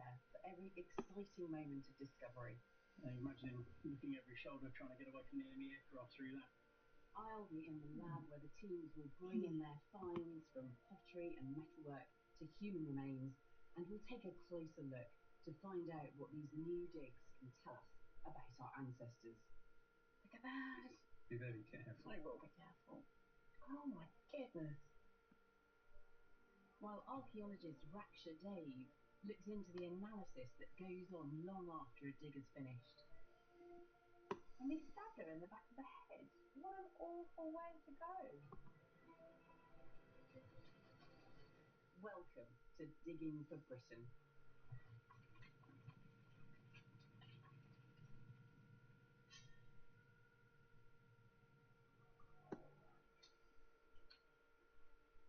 there for every exciting moment of discovery. Imagine him looking over his shoulder, trying to get away from the enemy aircraft through that. I'll be in the lab where the teams will bring in their finds from pottery and metalwork to human remains, and we'll take a closer look to find out what these new digs can tell us about our ancestors. Look at that! Be very careful. I will be careful. Oh my goodness! While archaeologist Raksha Dave looks into the analysis that goes on long after a dig is finished. And he stabbed her in the back of the head. What an awful way to go. Welcome to Digging for Britain.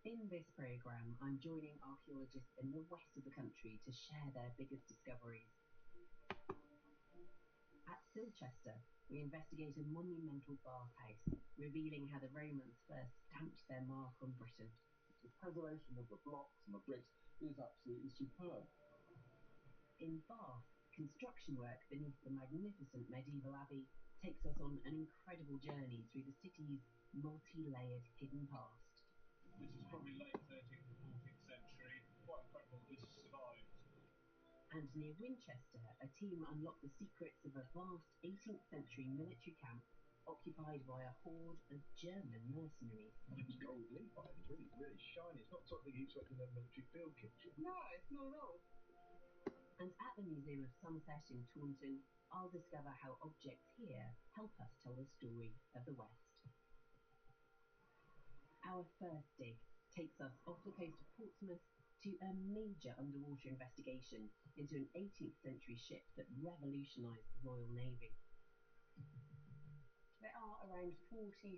In this programme, I'm joining archaeologists in the west of the country to share their biggest discoveries. At Silchester, we investigate a monumental bathhouse, revealing how the Romans first stamped their mark on Britain. The preservation of the blocks and the bricks is absolutely superb. In Bath, construction work beneath the magnificent medieval abbey takes us on an incredible journey through the city's multi-layered hidden past. This is probably late 13th or 14th century. Quite incredible this survived. And near Winchester, a team unlock the secrets of a vast 18th century military camp occupied by a horde of German mercenaries. It's gold leaf on it. It's really shiny. It's not something you expect in a military field kitchen. No, it's not at all. And at the Museum of Somerset in Taunton, I'll discover how objects here help us tell the story of the West. Our first dig takes us off the coast of Portsmouth to a major underwater investigation into an 18th century ship that revolutionised the Royal Navy. There are around 40,000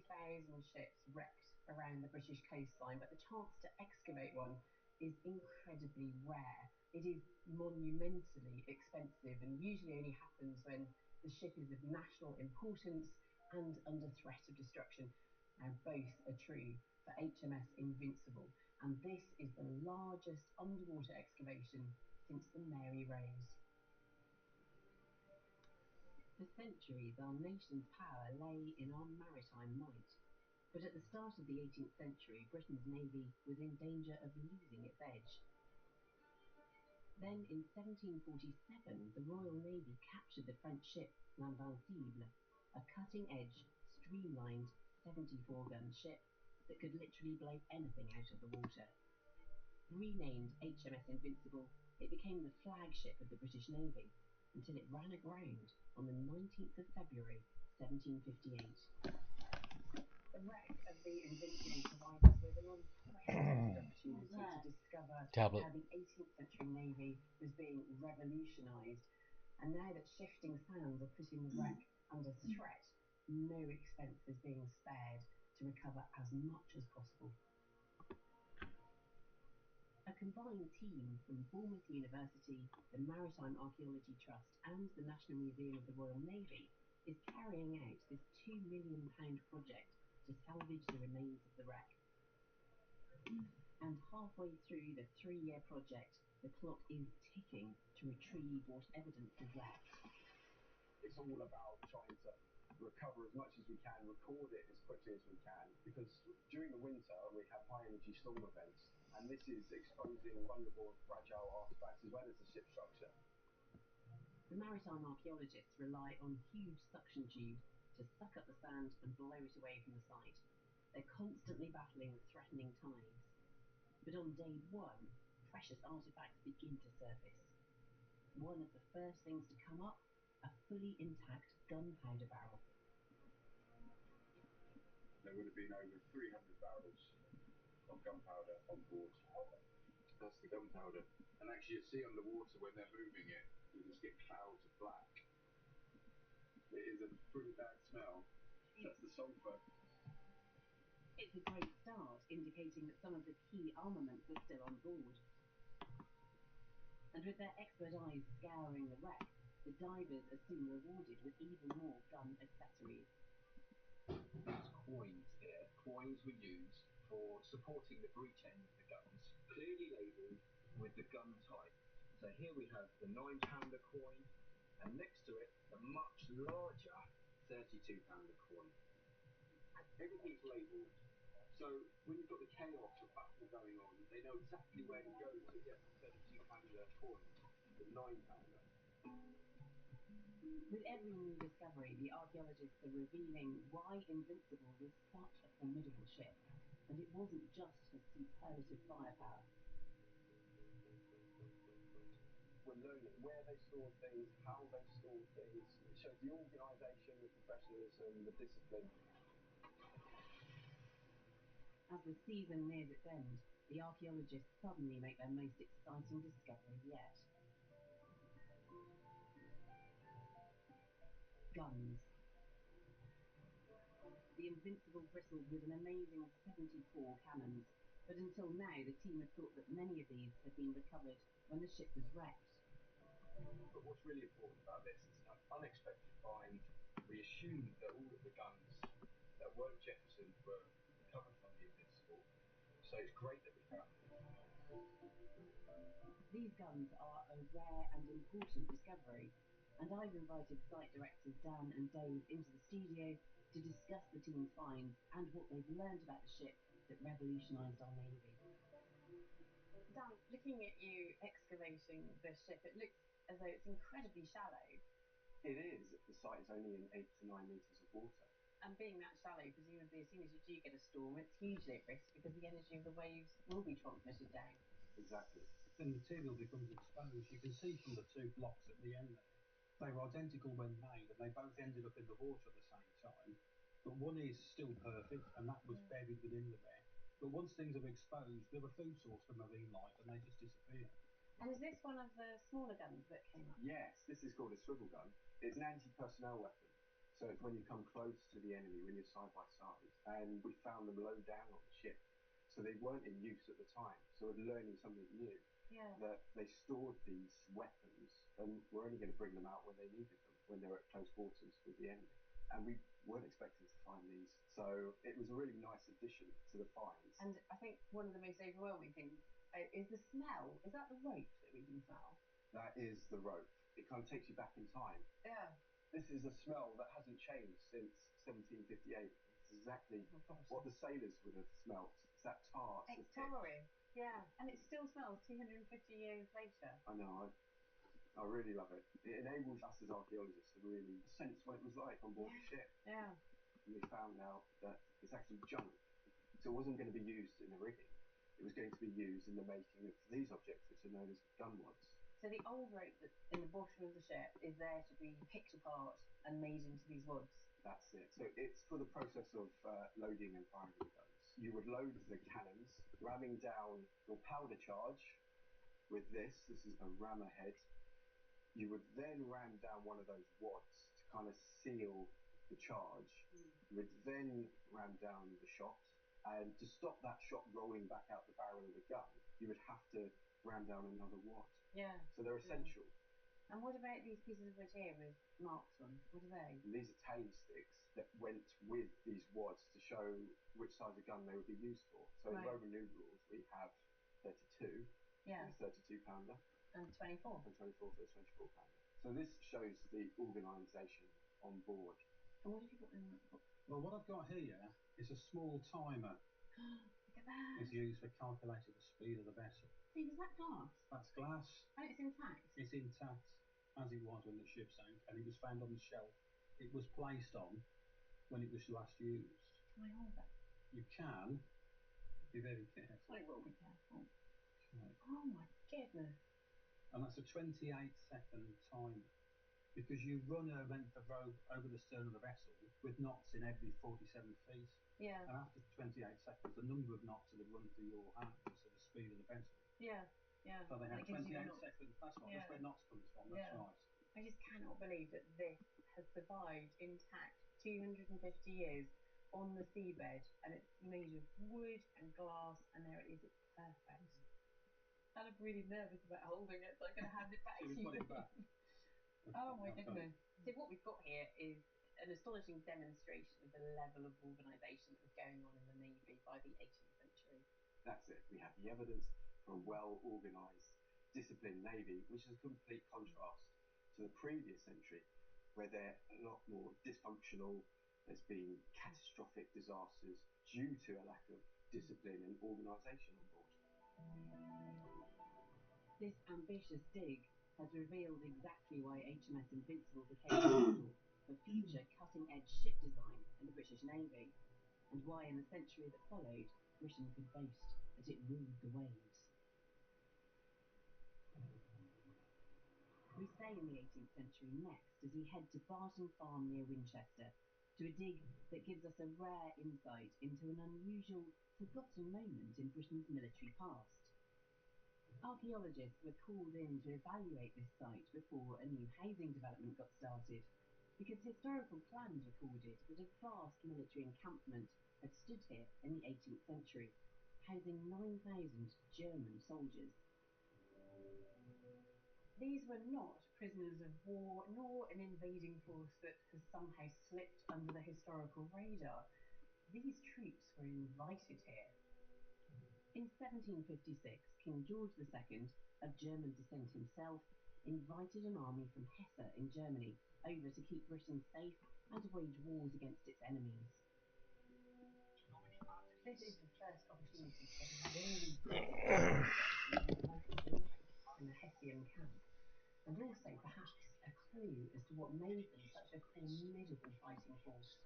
ships wrecked around the British coastline, but the chance to excavate one is incredibly rare. It is monumentally expensive and usually only happens when the ship is of national importance and under threat of destruction. And both are true for HMS Invincible, and this is the largest underwater excavation since the Mary Rose. For centuries, our nation's power lay in our maritime might. But at the start of the 18th century, Britain's navy was in danger of losing its edge. Then, in 1747, the Royal Navy captured the French ship L'Invincible, a cutting-edge, streamlined 74-gun ship that could literally blow anything out of the water. Renamed HMS Invincible, it became the flagship of the British Navy until it ran aground on the 19th of February, 1758. The wreck of the Invincible provides us with an unprecedented opportunity to discover how the 18th century Navy was being revolutionised. And now that shifting sands are putting the wreck under threat, no expense is being spared to recover as much as possible. A combined team from Bournemouth University, the Maritime Archaeology Trust and the National Museum of the Royal Navy is carrying out this £2 million project to salvage the remains of the wreck. And halfway through the 3-year project, the clock is ticking to retrieve what evidence is left. It's all about trying to recover as much as we can, record it as quickly as we can, because during the winter we have high energy storm events, and this is exposing vulnerable and fragile artifacts as well as the ship structure. The maritime archaeologists rely on huge suction tubes to suck up the sand and blow it away from the site. They're constantly battling with threatening tides. But on day 1, precious artifacts begin to surface. One of the first things to come up, a fully intact gunpowder barrel. There would have been over 300 barrels of gunpowder on board. That's the gunpowder. And actually you see underwater when they're moving it, you just get clouds of black. It is a pretty bad smell. That's the sulphur. It's a great start, indicating that some of the key armaments are still on board. And with their expert eyes scouring the wreck, the divers are soon rewarded with even more gun accessories. There's coins here. Coins were used for supporting the breech end of the guns, clearly labelled with the gun type. So here we have the £9 coin, and next to it, the much larger £32 coin. Everything's labelled. So when you've got the chaos of battle going on, they know exactly where to go to get the £32 coin, the £9. With every new discovery, the archaeologists are revealing why Invincible was such a formidable ship. And it wasn't just her superlative firepower. We're learning where they stored things, how they stored things. It shows the organisation, the professionalism, the discipline. As the season nears its end, the archaeologists suddenly make their most exciting discovery yet. Guns. The Invincible bristled with an amazing 74 cannons, but until now the team had thought that many of these had been recovered when the ship was wrecked. But what's really important about this is an unexpected find. We assumed that all of the guns that weren't jettisoned were recovered from the Invincible, so it's great that we found them. These guns are a rare and important discovery, and I've invited site directors Dan and Dave into the studio to discuss the team's finds and what they've learned about the ship that revolutionised our Navy. Dan, looking at you excavating the ship, it looks as though it's incredibly shallow. It is. The site is only in 8 to 9 metres of water. And being that shallow, presumably as soon as you do get a storm, it's hugely at risk because the energy of the waves will be transmitted down. Exactly. The material becomes exposed. You can see from the two blocks at the end there, they were identical when made, and they both ended up in the water at the same time. But one is still perfect, and that was buried within the wreck. But once things are exposed, they're a food source for marine life, and they just disappear. And is this one of the smaller guns that came up? Yes, this is called a swivel gun. It's an anti-personnel weapon. So it's when you come close to the enemy, when you're side by side. And we found them low down on the ship. So they weren't in use at the time. So we're learning something new. Yeah. That they stored these weapons and were only going to bring them out when they needed them, when they were at close quarters with the enemy. And we weren't expecting to find these. So it was a really nice addition to the finds. And I think one of the most overwhelming things is the smell. Is that the rope that we can smell? That is the rope. It kind of takes you back in time. Yeah. This is a smell that hasn't changed since 1758. It's exactly what the sailors would have smelt. It's that tar. It's tarry. Yeah. And it still smells 250 years later. I know. I really love it. It enables us as archaeologists to really sense what it was like on board the ship. Yeah. And we found out that it's actually junk. So it wasn't going to be used in the rigging. It was going to be used in the making of these objects, which are known as gun wads. So the old rope that's in the bottom of the ship is there to be picked apart and made into these wads? That's it. So it's for the process of loading and firing the guns. You would load the cannons, ramming down your powder charge with this. This is a rammer head. You would then ram down one of those wads to kind of seal the charge. You would then ram down the shot. And to stop that shot rolling back out the barrel of the gun, you would have to ram down another wad. Yeah. So they're essential. And what about these pieces of wood here with marks on? What are they? And these are tally sticks that went with these wads to show which size of gun they would be used for. So in Roman numerals, we have 32, Yeah. the 32-pounder. And 24. And 24 for the 24-pounder. So this shows the organisation on board. And what have you got in that book? Well, what I've got here is a small timer. Look at that. It's used for calculating the speed of the vessel. See, is that glass? That's glass. And it's intact? It's intact, as it was when the ship sank, and it was found on the shelf it was placed on when it was last used. Can I hold that? You can. Be very careful. I will be careful. Okay. Oh my goodness. And that's a 28-second timer, because you run a length of rope over the stern of the vessel with knots in every 47 feet. Yeah. And after 28 seconds, the number of knots that have run through your hands are the speed of the vessel. Yeah. Yeah. So they have It gives 28 you the knots. seconds. That's what. That's where knots comes from. That's right. I just cannot believe that this has survived intact 250 years on the seabed, and it's made of wood and glass, and there it is. It's perfect. And I'm really nervous about holding it, so I'm going to hand it back to Should we you. put it back? Oh my goodness. So what we've got here is an astonishing demonstration of the level of organisation that was going on in the Navy by the 18th century. That's it. We have the evidence for a well-organised disciplined navy, which is a complete contrast to the previous century, where they're a lot more dysfunctional. There's been catastrophic disasters due to a lack of discipline and organisation on board. This ambitious dig has revealed exactly why HMS Invincible became a model for future cutting-edge ship design in the British Navy, and why in the century that followed, Britain could boast that it ruled the waves. We stay in the 18th century next as we head to Barton Farm near Winchester, to a dig that gives us a rare insight into an unusual, forgotten moment in Britain's military past. Archaeologists were called in to evaluate this site before a new housing development got started, because historical plans recorded that a vast military encampment had stood here in the 18th century, housing 9,000 German soldiers. These were not prisoners of war, nor an invading force that has somehow slipped under the historical radar. These troops were invited here. In 1756, King George II, of German descent himself, invited an army from Hesse in Germany over to keep Britain safe and to wage wars against its enemies. This is the first opportunity to really life in the Hessian camp, and also perhaps a clue as to what made them such a formidable fighting force.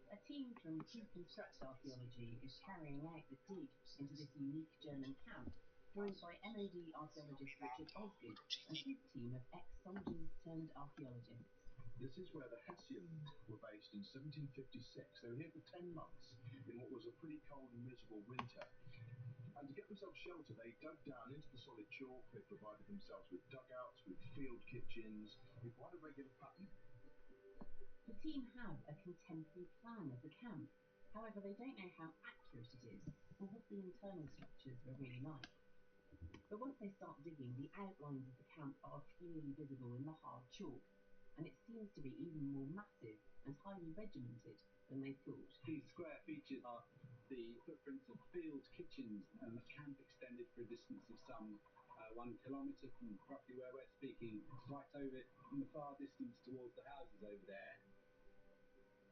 A team from Reconstruct Archaeology is carrying out the dig into this unique German camp, joined by MOD archaeologist Richard Osgood and his team of ex-soldiers turned archaeologists. This is where the Hessians were based in 1756. They were here for 10 months in what was a pretty cold and miserable winter. And to get themselves shelter, they dug down into the solid chalk. They provided themselves with dugouts, with field kitchens, in quite a regular pattern. The team have a contemporary plan of the camp. However, they don't know how accurate it is or what the internal structures were really like. But once they start digging, the outlines of the camp are clearly visible in the hard chalk, and it seems to be even more massive and highly regimented than they thought. These square features are the footprints of field kitchens, and the camp extended for a distance of some 1 kilometre from roughly where we're speaking, right over in the far distance towards the houses over there.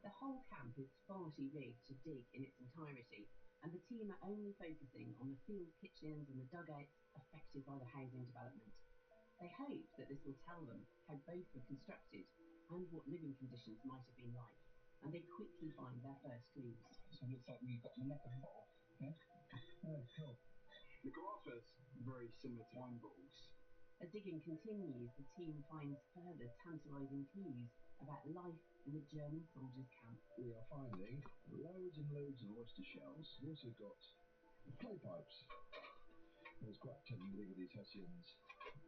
The whole camp is far too big to dig in its entirety, and the team are only focusing on the field kitchens and the dugouts affected by the housing development. They hope that this will tell them how both were constructed and what living conditions might have been like, and they quickly find their first clues. So it looks like we've got the neck of the bottle. Yeah? Oh, cool. The graphs are very similar to wine bottles. As digging continues, the team finds further tantalising clues about life in the German soldiers' camp. We are finding loads and loads of oyster shells. We've also got clay pipes. It's quite tempting to think of these Hessians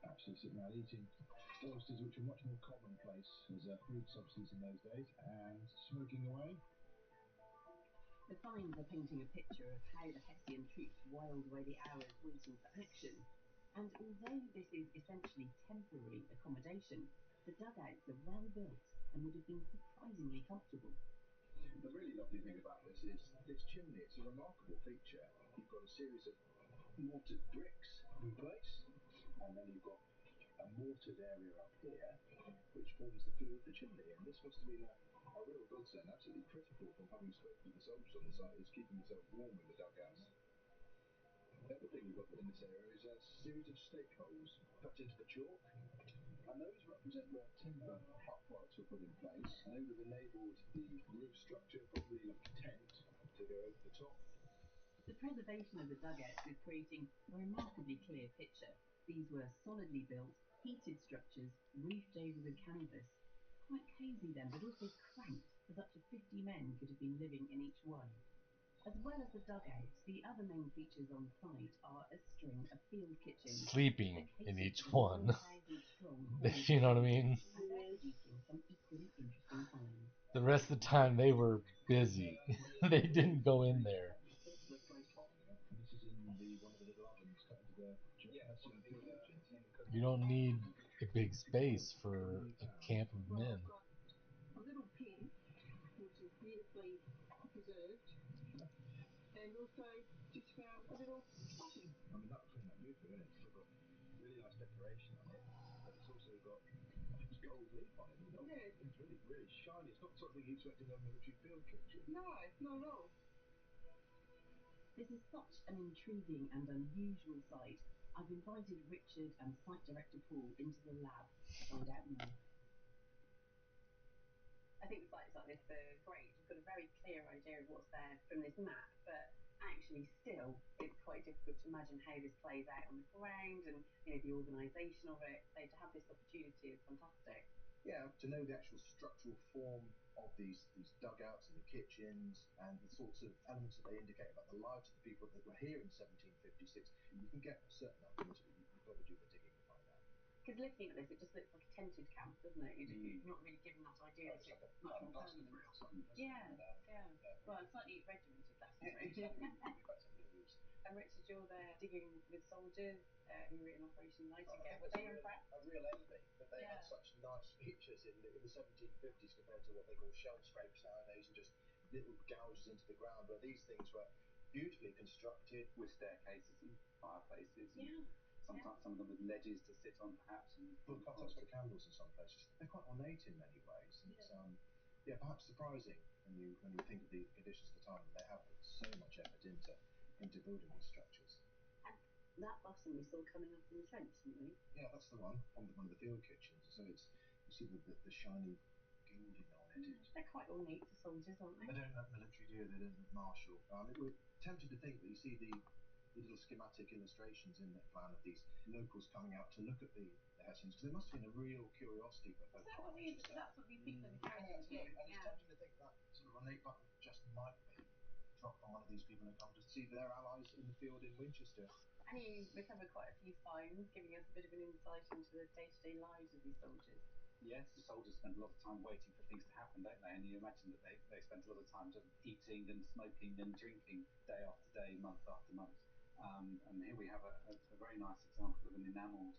actually sitting around eating oysters, which were much more commonplace as a food substance in those days, and smoking away. The finds are painting a picture of how the Hessian troops whiled away the hours waiting for action. And although this is essentially temporary accommodation, the dugouts are well built and would have been surprisingly comfortable. The really lovely thing about this is this chimney. It's a remarkable feature. You've got a series of mortared bricks in place, and then you've got a mortared area up here, which forms the flue of the chimney. And this must have been a real godsend, absolutely critical from having spoken to the soldiers on the site, is keeping themselves warm in the dugouts. The other thing you've got in this area is a series of stake holes cut into the chalk, and those represent where timber uprights were put in place. They would have enabled the roof structure, probably like a tent, to go over the top. The preservation of the dugouts is creating a remarkably clear picture. These were solidly built, heated structures, roofed over with canvas. Quite cosy then, but also cramped, as up to 50 men could have been living in each one. As well as the dugouts, the other main features on site are a string of field kitchens. Sleeping in each one. You know what I mean? And they're producing some equally interesting finds. The rest of the time they were busy. They didn't go in there. This is in one of the little ovens cut into the Hessian field kitchens. You don't need a big space for a camp of men. A little pin, which is beautifully preserved, and also just found a little button. I mean, that was beautiful, isn't it? decoration on it, but it's also got it's gold leaf on it. Yeah. It's really, really shiny. It's not the sort of thing you expect in a military field kitchen. No, not at all. This is such an intriguing and unusual sight. I've invited Richard and site director Paul into the lab to find out more. I think sites like this are great. You've got a very clear idea of what's there from this map, but actually still it's quite difficult to imagine how this plays out on the ground and the organisation of it. So to have this opportunity is fantastic. Yeah, to know the actual structural form of these dugouts and the kitchens and the sorts of elements that they indicate about the lives of the people that were here in 1756, you can get a certain element, but you've got to do the digging to find out. Because looking at this, it just looks like a tented camp, doesn't it? You're not really given that idea. It's like a blaster free or something. Yeah. Well, slightly regimented blaster free. Exactly. Better news. And Richard, you're there digging with soldiers who were in Operation Nightingale. Were they impressed? A real envy that they had such nice features in the 1750s compared to what they call shell scrapes nowadays and just little gouges into the ground. But these things were beautifully constructed with staircases and fireplaces. And Yeah. some of them with ledges to sit on, perhaps. And put context for candles in some places. They're quite ornate in many ways. And it's perhaps surprising when you think of the conditions at the time that they have put so much effort into building these structures. And that button we saw coming up in the trench, didn't we? Yeah, that's the one from one of the field kitchens. So you see the shiny gilding on it. They're quite ornate for soldiers, aren't they? They don't look military, do they? They don't look martial. We're tempted to think that you see the little schematic illustrations in the plan of these locals coming out to look at the Hessians, because there must have been a real curiosity for That's what we think of the characters. Absolutely. And it's tempting to think that sort of ornate button just might be dropped from one of these people who come to see their allies in the field in Winchester. And you recovered quite a few finds, giving us a bit of an insight into the day-to-day lives of these soldiers. Yes, the soldiers spend a lot of time waiting for things to happen, don't they? And you imagine that they spent a lot of time just eating and smoking and drinking day after day, month after month. And here we have a very nice example of an enamelled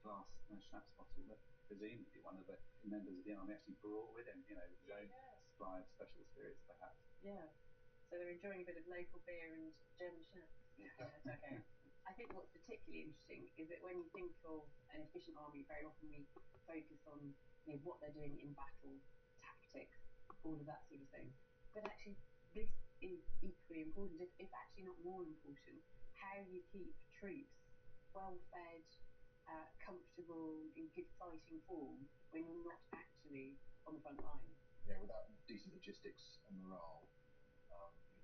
glass schnapps bottle that presumably one of the members of the army actually brought with him, with his own supply of special spirits, perhaps. Yeah. So they're enjoying a bit of local beer and German schnapps. Yeah. Okay. I think what's particularly interesting is that when you think of an efficient army, very often we focus on what they're doing in battle, tactics, all of that sort of thing. But actually, this is equally important, if actually not more important, how you keep troops well fed, comfortable, in good fighting form when you're not actually on the front line. Yeah, without decent logistics and morale,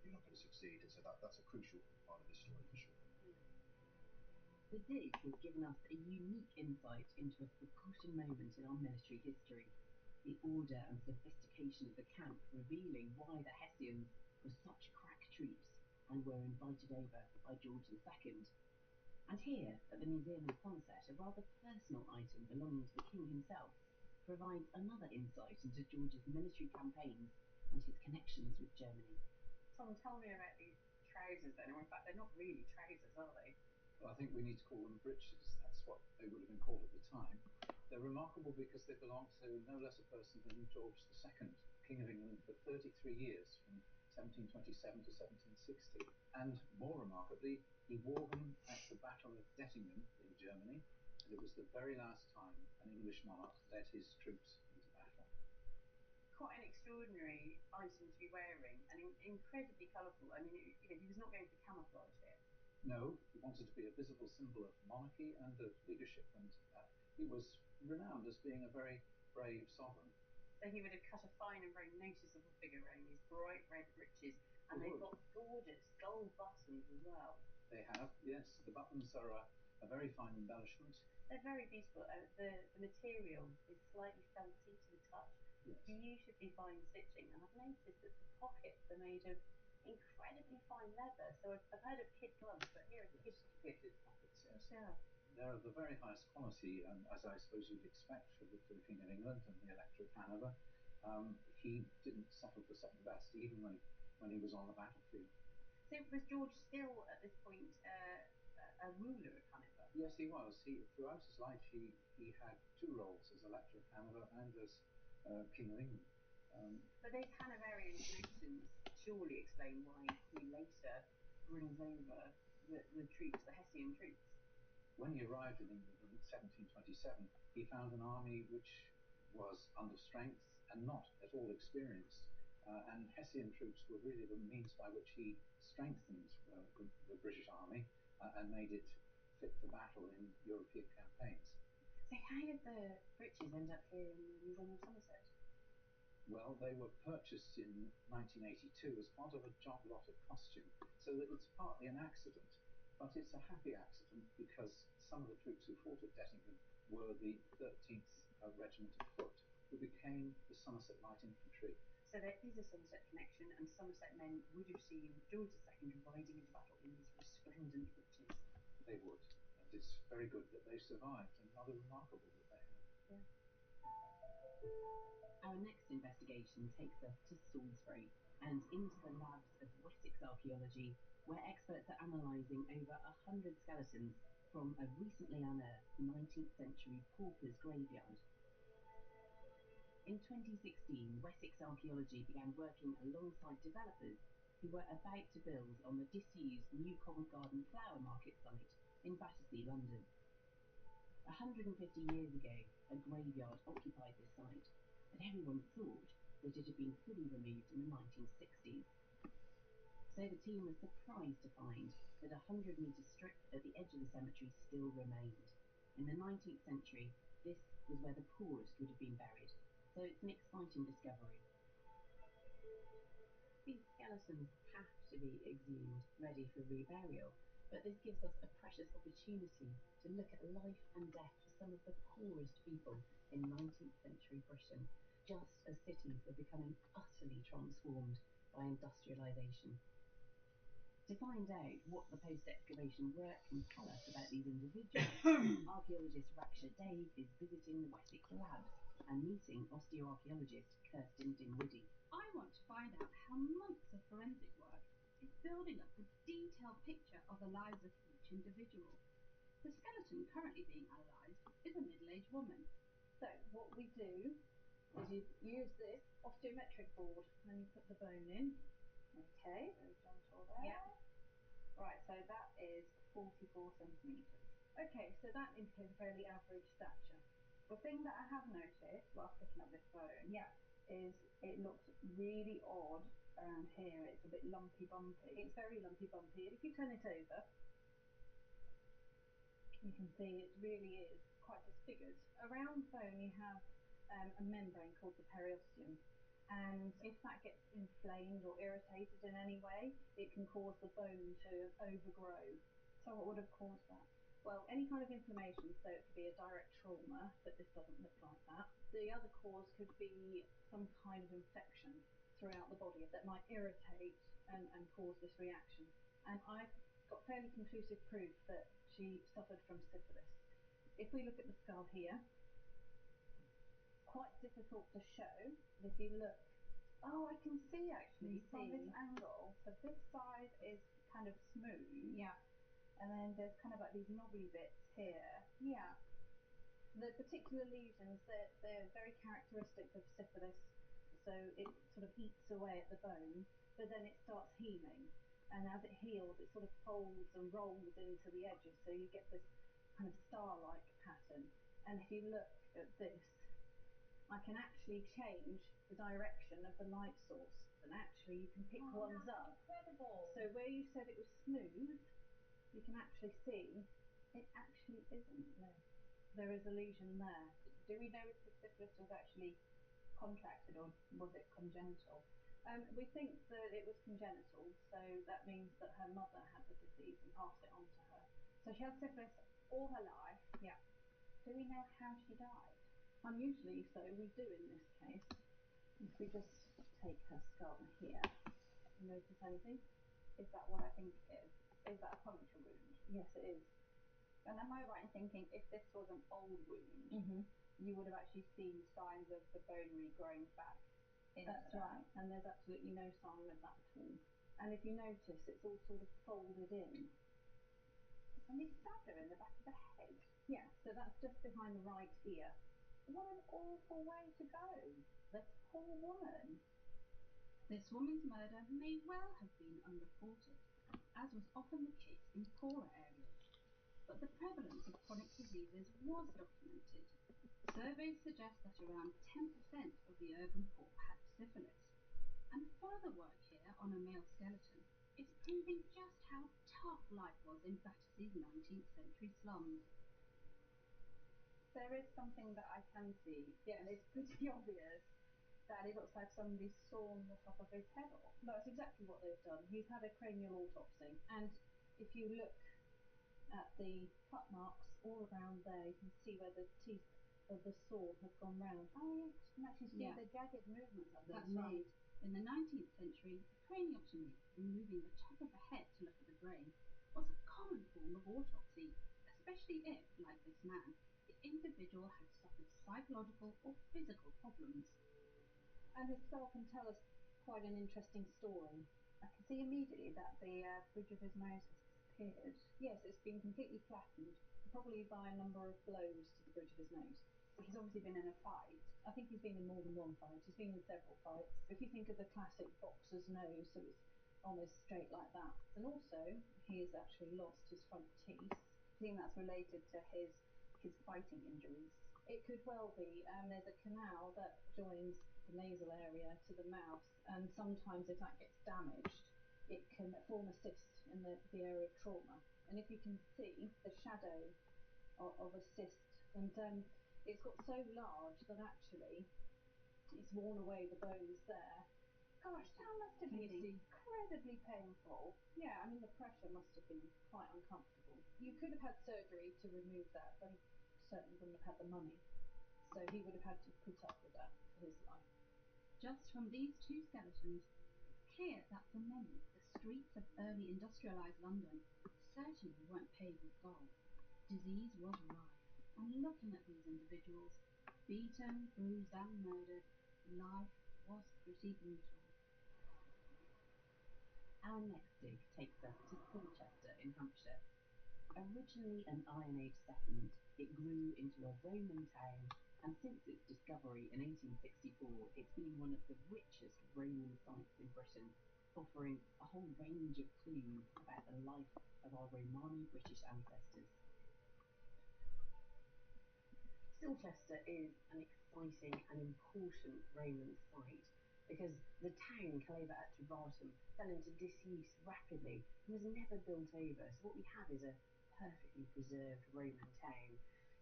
you're not going to succeed. And so that's a crucial part of this story for sure. The dig has given us a unique insight into a forgotten moment in our military history, the order and sophistication of the camp revealing why the Hessians were such crack troops and were invited over by George II. And here, at the museum in Somerset, a rather personal item belonging to the king himself provides another insight into George's military campaigns and his connections with Germany. Tom, tell me about these trousers then, or in fact they're not really trousers, are they? Well, I think we need to call them breeches. That's what they would have been called at the time. They're remarkable because they belong to no less a person than George II, King of England for 33 years, from 1727 to 1760. And more remarkably, he wore them at the Battle of Dettingen in Germany, and it was the very last time an English monarch led his troops into battle. Quite an extraordinary item to be wearing, and incredibly colourful. I mean, he was not going for camouflage here. No, he wanted to be a visible symbol of monarchy and of leadership, and he was renowned as being a very brave sovereign. So he would have cut a fine and very noticeable figure wearing these bright red breeches, and they've got gorgeous gold buttons as well. They have, yes. The buttons are a very fine embellishment. They're very beautiful. The material is slightly felty to the touch. Yes. Beautifully fine stitching, and I've noticed that the pockets are made of incredibly fine leather. So I've heard of kid gloves, but here it's kid pockets, yes. Yeah. They're of the very highest quality, as I suppose you'd expect for the King of England and the Elector of Hanover. He didn't settle for second best, even when he was on the battlefield. So was George still at this point a ruler of Hanover? Yes, he was. Throughout his life, he had two roles, as Elector of Hanover and as King of England. But those Hanoverian connections surely explain why he later brings over the troops, the Hessian troops. When he arrived in England in 1727, he found an army which was under strength and not at all experienced. And Hessian troops were really the means by which he strengthened the British army and made it fit for battle in European campaigns. So how did the breeches end up here in Somerset? Well, they were purchased in 1982 as part of a job lot of costume, so that it's partly an accident, but it's a happy accident because some of the troops who fought at Dettingham were the 13th Regiment of Foot, who became the Somerset Light Infantry. So there is a Somerset connection, and Somerset men would have seen George II riding into battle in these resplendent breeches. They would, and it's very good that they survived, and rather remarkable that they have. Yeah. Our next investigation takes us to Salisbury and into the labs of Wessex archaeology, where experts are analysing over 100 skeletons from a recently unearthed 19th century pauper's graveyard. In 2016, Wessex Archaeology began working alongside developers who were about to build on the disused New Covent Garden Flower Market site in Battersea, London. 150 years ago, a graveyard occupied this site, but everyone thought that it had been fully removed in the 1960s. So the team was surprised to find that a 100-metre strip at the edge of the cemetery still remained. In the 19th century, this was where the poorest would have been buried, so it's an exciting discovery. These skeletons have to be exhumed, ready for reburial, but this gives us a precious opportunity to look at life and death for some of the poorest people in 19th century Britain, just as cities were becoming utterly transformed by industrialisation. To find out what the post-excavation work can tell us about these individuals, archaeologist Raksha Dave is visiting the Wessex labs and meeting osteoarchaeologist Kirsten Dinwiddie. I want to find out how months of forensic work is building up a detailed picture of the lives of each individual. The skeleton currently being analysed is a middle-aged woman. So what we do is you use this osteometric board and you put the bone in. Okay, very gentle there. Yeah. Right, so that is 44 centimetres. Okay, so that indicates fairly average stature. The thing that I have noticed whilst picking up this bone is it looks really odd around here. It's a bit lumpy bumpy. It's very lumpy bumpy. If you turn it over, you can see it really is quite disfigured. Around bone you have a membrane called the periosteum, and if that gets inflamed or irritated in any way, it can cause the bone to overgrow. So what would have caused that? Well, any kind of inflammation, so it could be a direct trauma, but this doesn't look like that. The other cause could be some kind of infection throughout the body that might irritate and cause this reaction. And I've got fairly conclusive proof that she suffered from syphilis. If we look at the skull here, quite difficult to show, but if you look, Oh, I can see actually from this see. angle. So this side is kind of smooth. yeah, And then there's kind of like these knobbly bits here. yeah. The particular lesions, they're very characteristic of syphilis, so it sort of eats away at the bone, but then it starts healing. And as it heals, it sort of folds and rolls into the edges, so you get this kind of star-like pattern. And if you look at this, I can actually change the direction of the light source, and actually you can pick ones up. Incredible. So where you said it was smooth, you can actually see it actually isn't. No, there is a lesion there. Do we know if the syphilis was actually contracted or was it congenital? We think that it was congenital, so that means that her mother had the disease and passed it on to her. So she had syphilis all her life. Yeah. Do we know how she died? Unusually so, we do in this case. If we just take her skull here, notice anything? Is that what I think it is? Is that a puncture wound? Yes, it is. And am I right in thinking if this was an old wound, you would have actually seen signs of the bone regrowing back into That's right, and there's absolutely no sign of that at all. And if you notice, it's all sort of folded in. And he stabbed her in the back of the head. Yeah, so that's just behind the right ear. What an awful way to go. This poor woman. This woman's murder may well have been unreported, as was often the case in poorer areas. but the prevalence of chronic diseases was documented. Surveys suggest that around 10% of the urban poor had syphilis. And further work here on a male skeleton is proving just how tough life was in Battersea's 19th century slums. There is something that I can see, and it's pretty obvious that it looks like somebody's sawn the top of his head off. That's exactly what they've done. He's had a cranial autopsy, and if you look at the cut marks all around there, you can see where the teeth of the saw have gone round. Oh yes, you can actually see the jagged movements that they've made. In the 19th century, a craniotomy, removing the top of the head to look at the brain, was a common form of autopsy, especially if, like this man, the individual had suffered psychological or physical problems. And this skull can tell us quite an interesting story. I can see immediately that the bridge of his nose has disappeared. Yes, it's been completely flattened, probably by a number of blows to the bridge of his nose. He's obviously been in a fight. I think he's been in more than one fight. He's been in several fights. If you think of the classic boxer's nose, so it's almost straight like that. And also, he has actually lost his front teeth. I think that's related to his fighting injuries. It could well be. There's a canal that joins the nasal area to the mouth, and sometimes if that gets damaged, it can form a cyst in the area of trauma. And if you can see the shadow of a cyst, and it's got so large that actually it's worn away the bones there. Gosh, that must have been incredibly painful. Yeah, I mean the pressure must have been quite uncomfortable. You could have had surgery to remove that, but he certainly wouldn't have had the money. So he would have had to put up with that for his life. Just from these two skeletons, it's clear that for many, the streets of early industrialised London certainly weren't paved with gold. Disease was rife, and looking at these individuals, beaten, bruised and murdered, life was pretty brutal. Our next dig takes us to Silchester in Hampshire. Originally an Iron Age settlement, it grew into a Roman town, and since its discovery in 1864, it's been one of the richest Roman sites in Britain, offering a whole range of clues about the life of our Romano-British ancestors. Silchester is an exciting and important Roman site because the town, Caleva Atrivatum, fell into disuse rapidly and was never built over. So what we have is a perfectly preserved Roman town.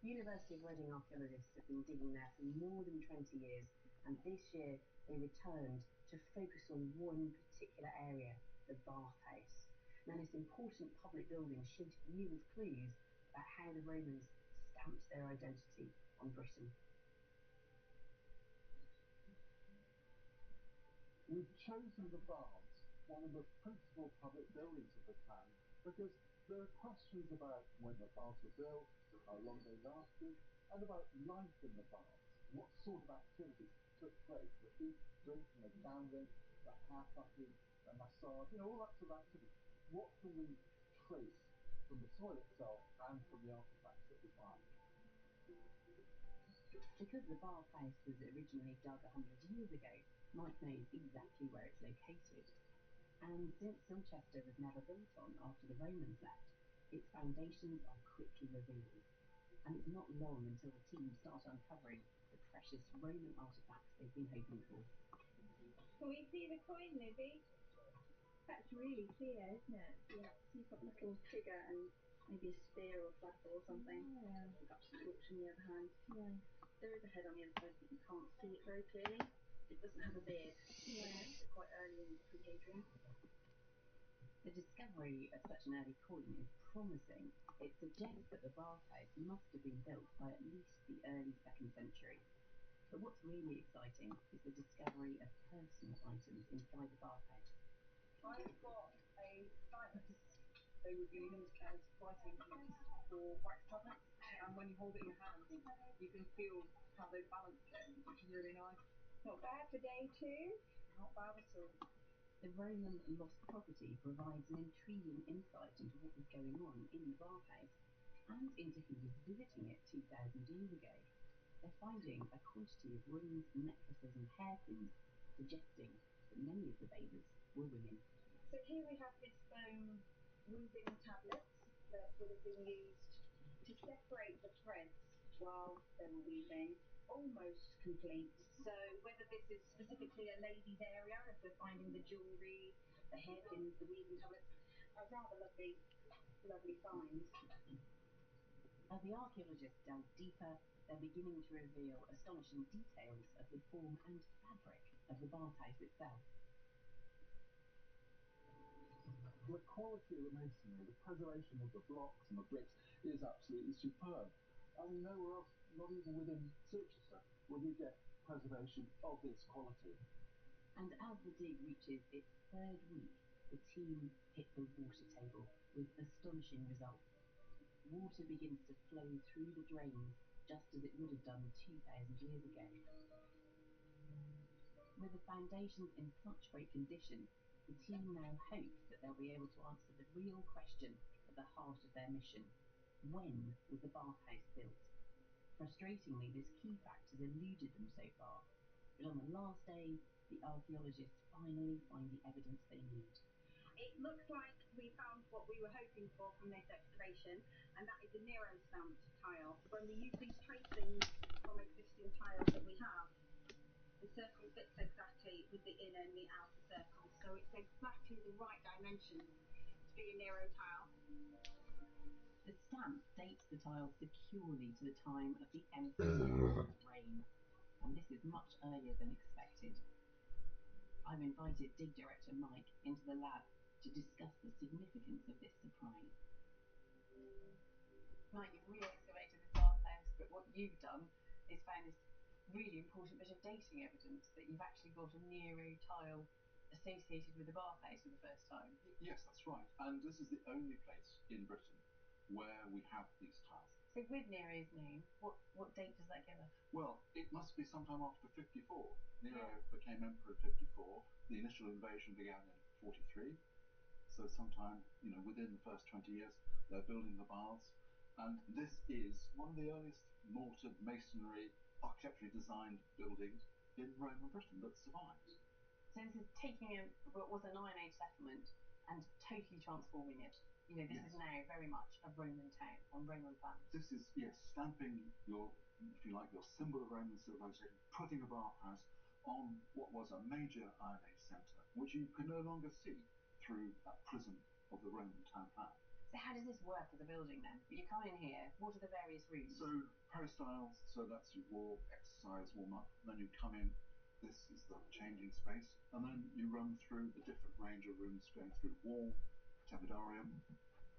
University of Reading archaeologists have been digging there for more than 20 years, and this year they returned to focus on one particular area, the bathhouse. Now this important public building should yield clues about how the Romans stamped their identity on Britain. We've chosen the baths, one of the principal public buildings of the town, because there are questions about when the baths were built, how long they lasted, and about life in the baths. What sort of activities took place? The eating, drinking, the gambling, the haircutting, the massage, all that sort of activity. What can we trace from the soil itself and from the artifacts that we find? Because the bathhouse was originally dug 100 years ago, Mike knows exactly where it's located. And since Silchester was never built on after the Romans left, its foundations are quickly revealed. And it's not long until the team start uncovering the precious Roman artifacts they've been hoping for. Can we see the coin, Libby? That's really clear, isn't it? Yeah, so you've got a little figure and maybe a spear or flapper or something. Yeah. Perhaps a torch in the other hand. Yeah. There is a head on the other side, but you can't see it very clearly. It doesn't have a beard. Yeah. It's quite early in pre-Hadrian. The discovery of such an early coin is promising. It suggests that the bathhouse must have been built by at least the early 2nd century. But what's really exciting is the discovery of personal items inside the bathhouse. I've got a stylus. They would be used as writing instruments for wax tablets, and when you hold it in your hand, you can feel how they balance it, which is really nice. Not bad for day 2. Not bad at all. The Roman lost property provides an intriguing insight into what was going on in the bathhouse and into who was visiting it 2,000 years ago. They're finding a quantity of rings, necklaces and hairpins, suggesting that many of the bathers were women. So here we have this bone weaving tablets that would have been used to separate the threads while they were weaving, almost complete. So whether this is specifically a lady's area, if we're finding the jewellery, the hairpins, the weaving tablets, are rather lovely, lovely finds. As the archaeologists delve deeper, they're beginning to reveal astonishing details of the form and fabric of the bathhouse itself. The quality of the masonry, the preservation of the blocks and the bricks is absolutely superb. I mean, nowhere else, not even within Silchester, will you get preservation of this quality. And as the dig reaches its third week, the team hit the water table with astonishing results. Water begins to flow through the drains just as it would have done 2,000 years ago. With the foundations in such great condition, the team now hopes that they'll be able to answer the real question at the heart of their mission. When was the bathhouse built? Frustratingly, this key fact has eluded them so far, but on the last day, the archaeologists finally find the evidence they need. It looks like we found what we were hoping for from this excavation, and that is a Nero stamped tile. When we use these tracings from existing tiles that we have, the circle fits exactly with the inner and the outer circle, so it's exactly the right dimension to be a Nero tile. The stamp dates the tile securely to the time of the Emperor's reign, and this is much earlier than expected. I've invited dig director Mike into the lab to discuss the significance of this surprise. Mike, you've re-excavated this bathhouse, but what you've done is found this really important bit of dating evidence that you've actually got a Nero tile associated with the bathhouse for the first time. Yes, that's right. And this is the only place in Britain where we have these tiles. So with Nero's name, what date does that give us? Well, it must be sometime after 54. Nero became emperor in 54. The initial invasion began in 43. So sometime, within the first 20 years, they're building the baths. And this is one of the earliest mortared masonry, architecturally designed buildings in Roman Britain that survives. So this is taking what was an Iron Age settlement and totally transforming it. This is now very much a Roman town on Roman plans. This is, stamping your, if you like, your symbol of Roman civilization, putting a bathhouse on what was a major Iron Age centre, which you can no longer see through that prism of the Roman town plan. So how does this work as a building then? You come in here, what are the various rooms? So peristyles, so that's your walk, exercise, warm up, then you come in, this is the changing space, and then you run through the different range of rooms going through warm, tepidarium,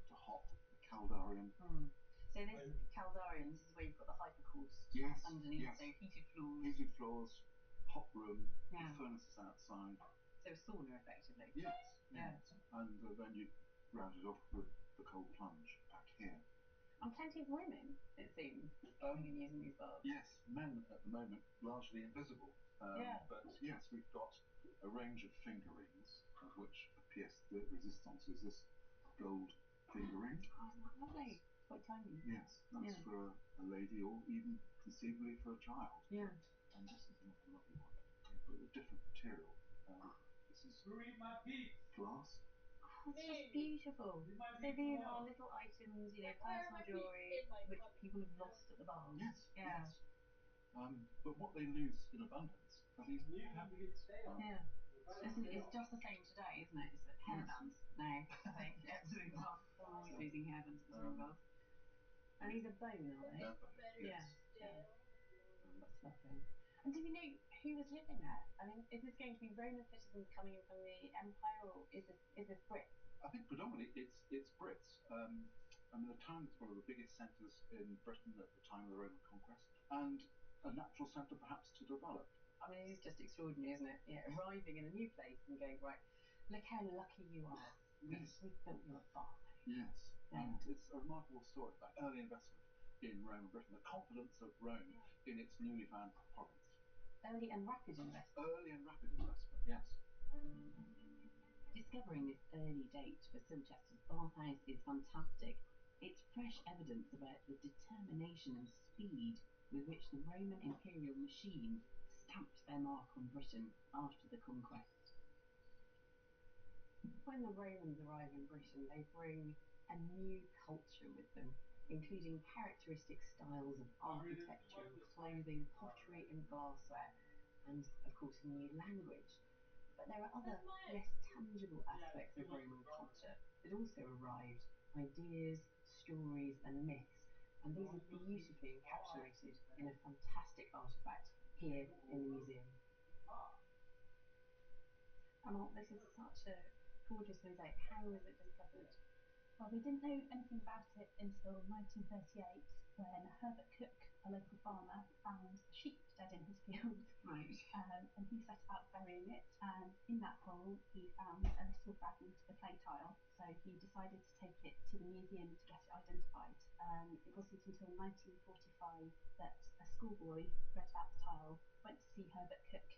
to hot, caldarium. So this caldarium, this is where you've got the hypercourse underneath, so heated floors. Heated floors, hot room, the furnaces outside. So a sauna effectively. Yes. And then you round it off with the cold plunge back here. And plenty of women, it seems, using these baths. Yes, men at the moment largely invisible. But yes, we've got a range of finger rings, of which the pièce de résistance is this gold finger ring. Oh, isn't that lovely? Quite tiny. Yes, that's for a lady or even conceivably for a child. Yeah. And this is another lovely one, but with different material. This is glass. Oh, it's just beautiful. So these are little items, personal jewellery, which people have lost at the bar. Yes. Yeah. Yes. But what they lose in abundance are these habits. It's just the same today, isn't it? It's hairbands now, I think. Absolutely. I'm always losing hairbands at the same bath. And these are bone, are they? They're bone, yes. That's lovely. And do we know who was living there? I mean, is this going to be Roman citizens coming in from the Empire, or is this Brits? I think predominantly it's Brits. The town is one of the biggest centres in Britain at the time of the Roman conquest, and a natural centre perhaps to develop. I mean, it's just extraordinary, isn't it? Arriving in a new place and going, right, look how lucky you are. Yes. We've built you a bath. Yes. And it's a remarkable story, that early investment in Roman Britain, the confidence of Rome in its newly found province. Early and rapid investment. Early and rapid investment, yes. Discovering this early date for Silchester's bathhouse is fantastic. It's fresh evidence about the determination and speed with which the Roman imperial machine stamped their mark on Britain after the conquest. When the Romans arrive in Britain, they bring a new culture with them. including characteristic styles of architecture and clothing, pottery and glassware, and, of course, a new language. But there are other, less tangible aspects of Roman culture that also arrived: ideas, stories and myths, and these are beautifully encapsulated in a fantastic artefact here in the museum. Emma, this is such a gorgeous mosaic. How was it discovered? Well, we didn't know anything about it until 1938, when Herbert Cook, a local farmer, found a sheep dead in his field. Right. And he set about burying it, and in that hole he found a little fragment of a clay tile, so he decided to take it to the museum to get it identified. It wasn't until 1945 that a schoolboy read about the tile, went to see Herbert Cook,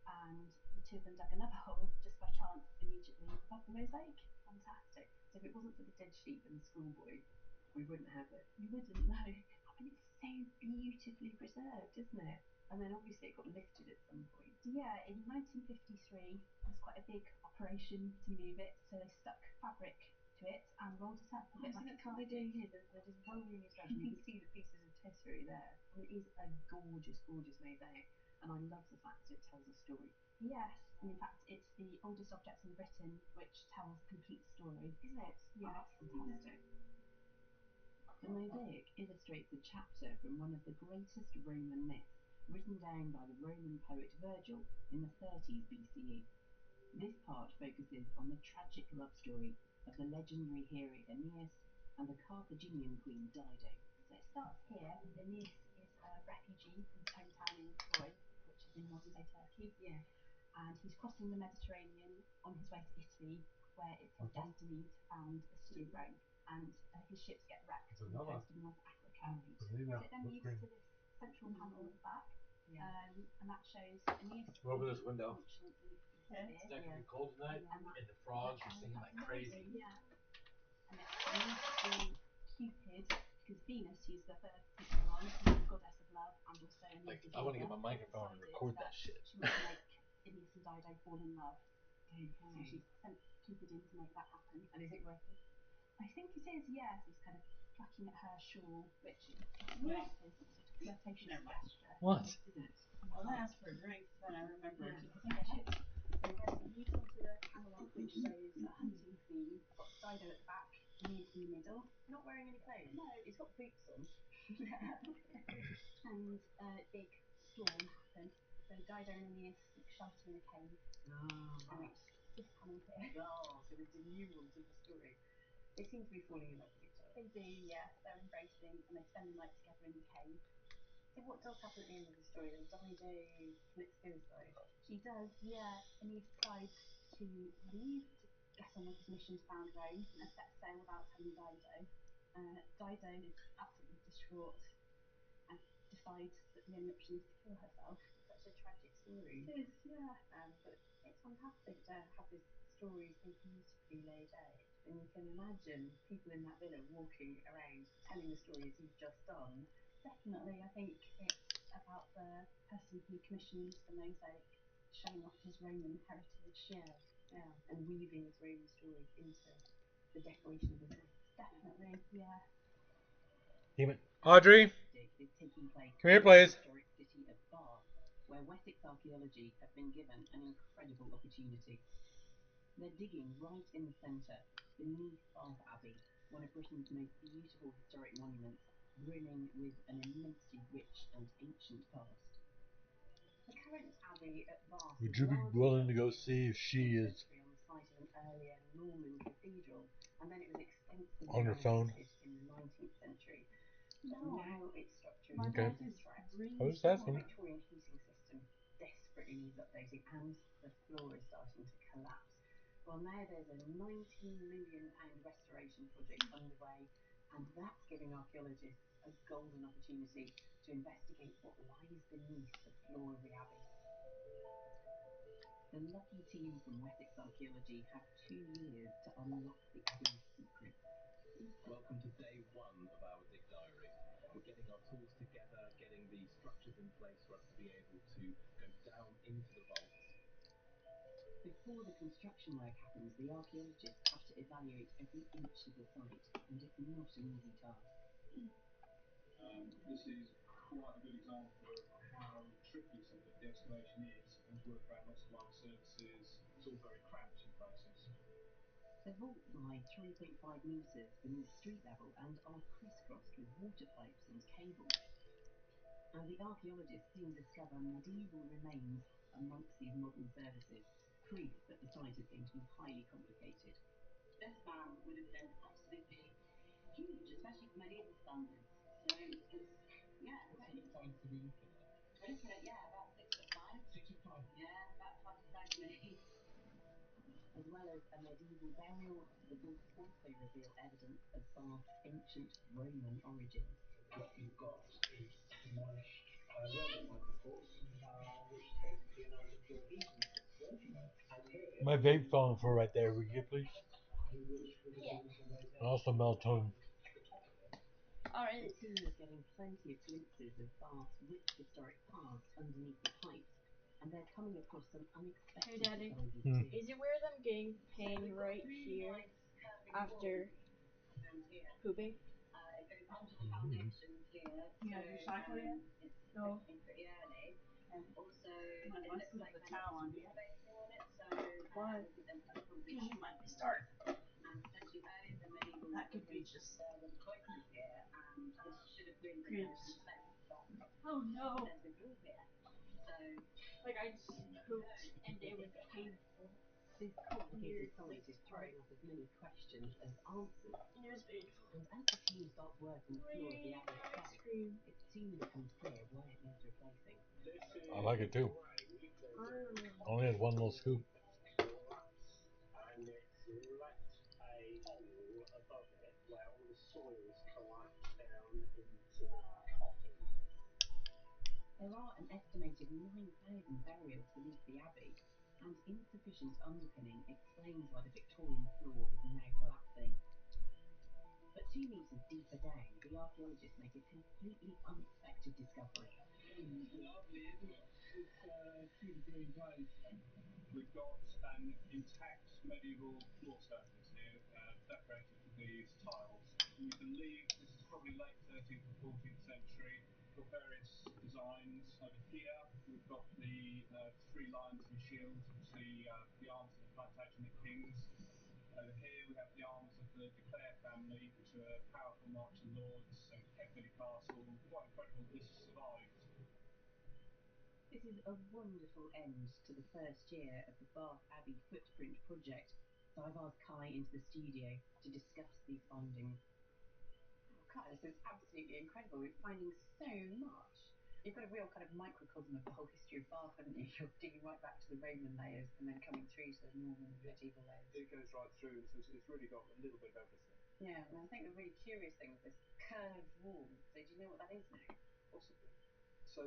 and the two of them dug another hole just by chance immediately above the mosaic. Fantastic. So if it wasn't for the dead sheep and the schoolboy, we wouldn't have it. You wouldn't know. I mean, it's so beautifully preserved, isn't it? And then obviously it got lifted at some point. Yeah, in 1953 it was quite a big operation to move it, so they stuck fabric to it and rolled it up a bit like a what they're doing here. They're just rolling it up, and you can see the pieces of tesserae there. And it is a gorgeous, gorgeous mosaic, and I love the fact that it tells a story. Yes, and in fact it's the oldest object in Britain which tells a complete story. Is it? Yeah. Oh, that's fantastic. The mosaic illustrates a chapter from one of the greatest Roman myths, written down by the Roman poet Virgil in the 30s BCE. This part focuses on the tragic love story of the legendary hero Aeneas and the Carthaginian queen Dido. So it starts here. Aeneas is a refugee from his hometown in Troy, which is in modern-day Turkey. Yeah. And he's crossing the Mediterranean on his way to Italy, where it's his destiny to found the city of Rome. And his ships get wrecked on the coast of North Africa. So it then moves to this central panel at the back, and that shows Aeneas. Over this window. Unfortunately, It's not gonna be cold tonight, and the frogs are singing like crazy. Yeah. And it's Aeneas and Cupid, because Venus, who's the third principal one, the goddess of love, and also Aeneas' I want to get mother, my microphone and record that shit. she wants to make Aeneas and Dido fall in love. Okay. So she sent Cupid in to make that happen. And is it worth it? I think it is, yes. He's kind of plucking at her shawl, which is his sort of flirtatious gesture. What? Is it? Well, I asked for a drink, then I remembered. So yes, it moves on to the panel up, which shows a hunting scene. Got Dido at the back, Aeneas in the middle. Not wearing any clothes? No. He's got boots on. And a big storm happened. So Dido and Aeneas seek shelter in a cave. Oh, right. This panel here. Oh, so there's a nuance of the story. They seem to be falling in love with each other. They do, yes. They're embracing and they spend the night together in the cave. So what does happen at the end of the story then? Dido commits suicide? She does, yeah. Aeneas decides to leave to get on with his mission to found Rome and set sail without telling Dido. Dido is absolutely distraught and decides that the only option is to kill herself. It's such a tragic story. It is, yeah. But it's fantastic to have this story so beautifully laid out. And you can imagine people in that villa walking around telling the story as you've just done. Definitely, I think it's about the person who commissioned the mosaic showing off his Roman heritage. Yeah, and weaving his Roman story into the decoration of his house. Definitely, yeah. Audrey, Is taking place come here, please. in the historic city of Bath, where Wessex archaeology have been given an incredible opportunity. They're digging right in the centre, beneath Bath Abbey, one of Britain's most beautiful historic monuments, brimming with an immensely rich and ancient past. The current abbey at Bath Would you be willing to go see if she is on the site of an earlier Norman cathedral, and then it was extensively on her phone? renovated in the 19th century. Now its structure is Okay. under threat. I was The asking. Victorian heating system desperately needs updating, and the floor is starting to collapse. Well, now there's a £19 million restoration project underway, and that's giving archaeologists a golden opportunity to investigate what lies beneath the floor of the abbey. The lucky team from Wessex Archaeology have 2 years to unlock the abbey's secrets. Welcome to day 1 of our dig diary. We're getting our tools together, getting the structures in place for us to be able to go down into the vaults. Before the construction work happens, the archaeologists have to evaluate every inch of the site, and it's not an easy task. This is quite a good example of how tricky some of the excavation is, and to work around lots of light surfaces. It's all very cramped in places. The vaults lie 3.5 metres beneath street level and are crisscrossed with water pipes and cables. And the archaeologists soon discover medieval remains amongst these modern services, proof that the site is going to be highly complicated. This man would have been absolutely huge, especially for medieval standards. So it's, yeah. What sort of height are we looking at? We're looking at, yeah, about 6'5". 6'5". Yeah, about twice the size of me. As well as a medieval burial, the vaults also reveal evidence of Bath's ancient Roman origins. What you've got is demolished Roman mine, of course, which is basically an open-floor heating system. And here, My vape falling for right there, would you please? Yeah. And also melatonin. The team is getting plenty of glimpses of Bath's rich historic past underneath the pipes, and they're coming across some unexpected Daddy. surprises too. Is it weird I'm getting pain right here after pooping? It goes onto the foundations here. Yeah, so, you cycle yet? It's No. pretty early. And also, My it license looks like the there's towel on. spacing on it, so Why? there's probably Because you might be starting. and potentially early in the medieval That could be just there was cloisters here, and this should have been the Cruise. place. But Oh no. there's a wall here. So Like I just pooped and it was painful. This complicated Weird. site is throwing up as many questions as answers, It was painful. and as the team starts work on the floor of the abbey itself, it soon becomes clear why it needs replacing. I like it too. Only had one little scoop. And it's left a hole above it where all the soils collapse down into the coffin. There are an estimated 9,000 burials beneath the abbey, and insufficient underpinning explains why the Victorian floor is now collapsing. But 2 metres deeper down, the archaeologists make a completely unexpected discovery. Lovely, isn't it? It's beautifully in place. We've got an intact medieval floor surface here, decorated with these tiles. We believe this is probably late 13th and 14th century. We've got various designs. Over here, we've got the 3 lions and shields, which the arms of the Plantagenet kings. Over here, we have the arms of the de Clare family, which are powerful marching lords, and Caerphilly Castle. Quite incredible that this survived. This is a wonderful end to the first year of the Bath Abbey Footprint Project, so I've asked Kai into the studio to discuss these findings. Oh, God, this is absolutely incredible. We're finding so much. You've got a real kind of microcosm of the whole history of Bath, haven't you? You're digging right back to the Roman layers and then coming through to the Norman and medieval layers. It goes right through, so it's really got a little bit of everything. Yeah, and I think the really curious thing with this curved wall, so do you know what that is now? Possibly. So,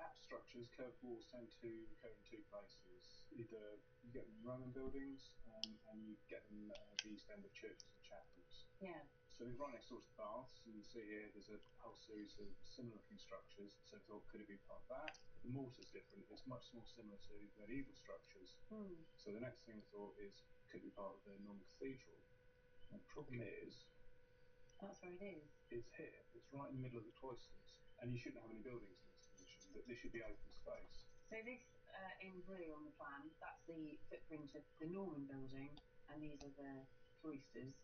app structures, curved walls tend to occur in 2 places. Either you get them in Roman buildings, and you get them at the east end of churches and chapels. Yeah. So we're right next door to the baths, and you can see here there's a whole series of similar looking structures, so we thought, could it be part of that? But the mortar's different, it's much more similar to medieval structures. So the next thing we thought is, could it be part of the Norman Cathedral? And the problem is, that's where it is. It's here, it's right in the middle of the cloisters, and you shouldn't have any buildings in this position, this should be open space. So this, in blue on the plan, that's the footprint of the Norman building, and these are the cloisters,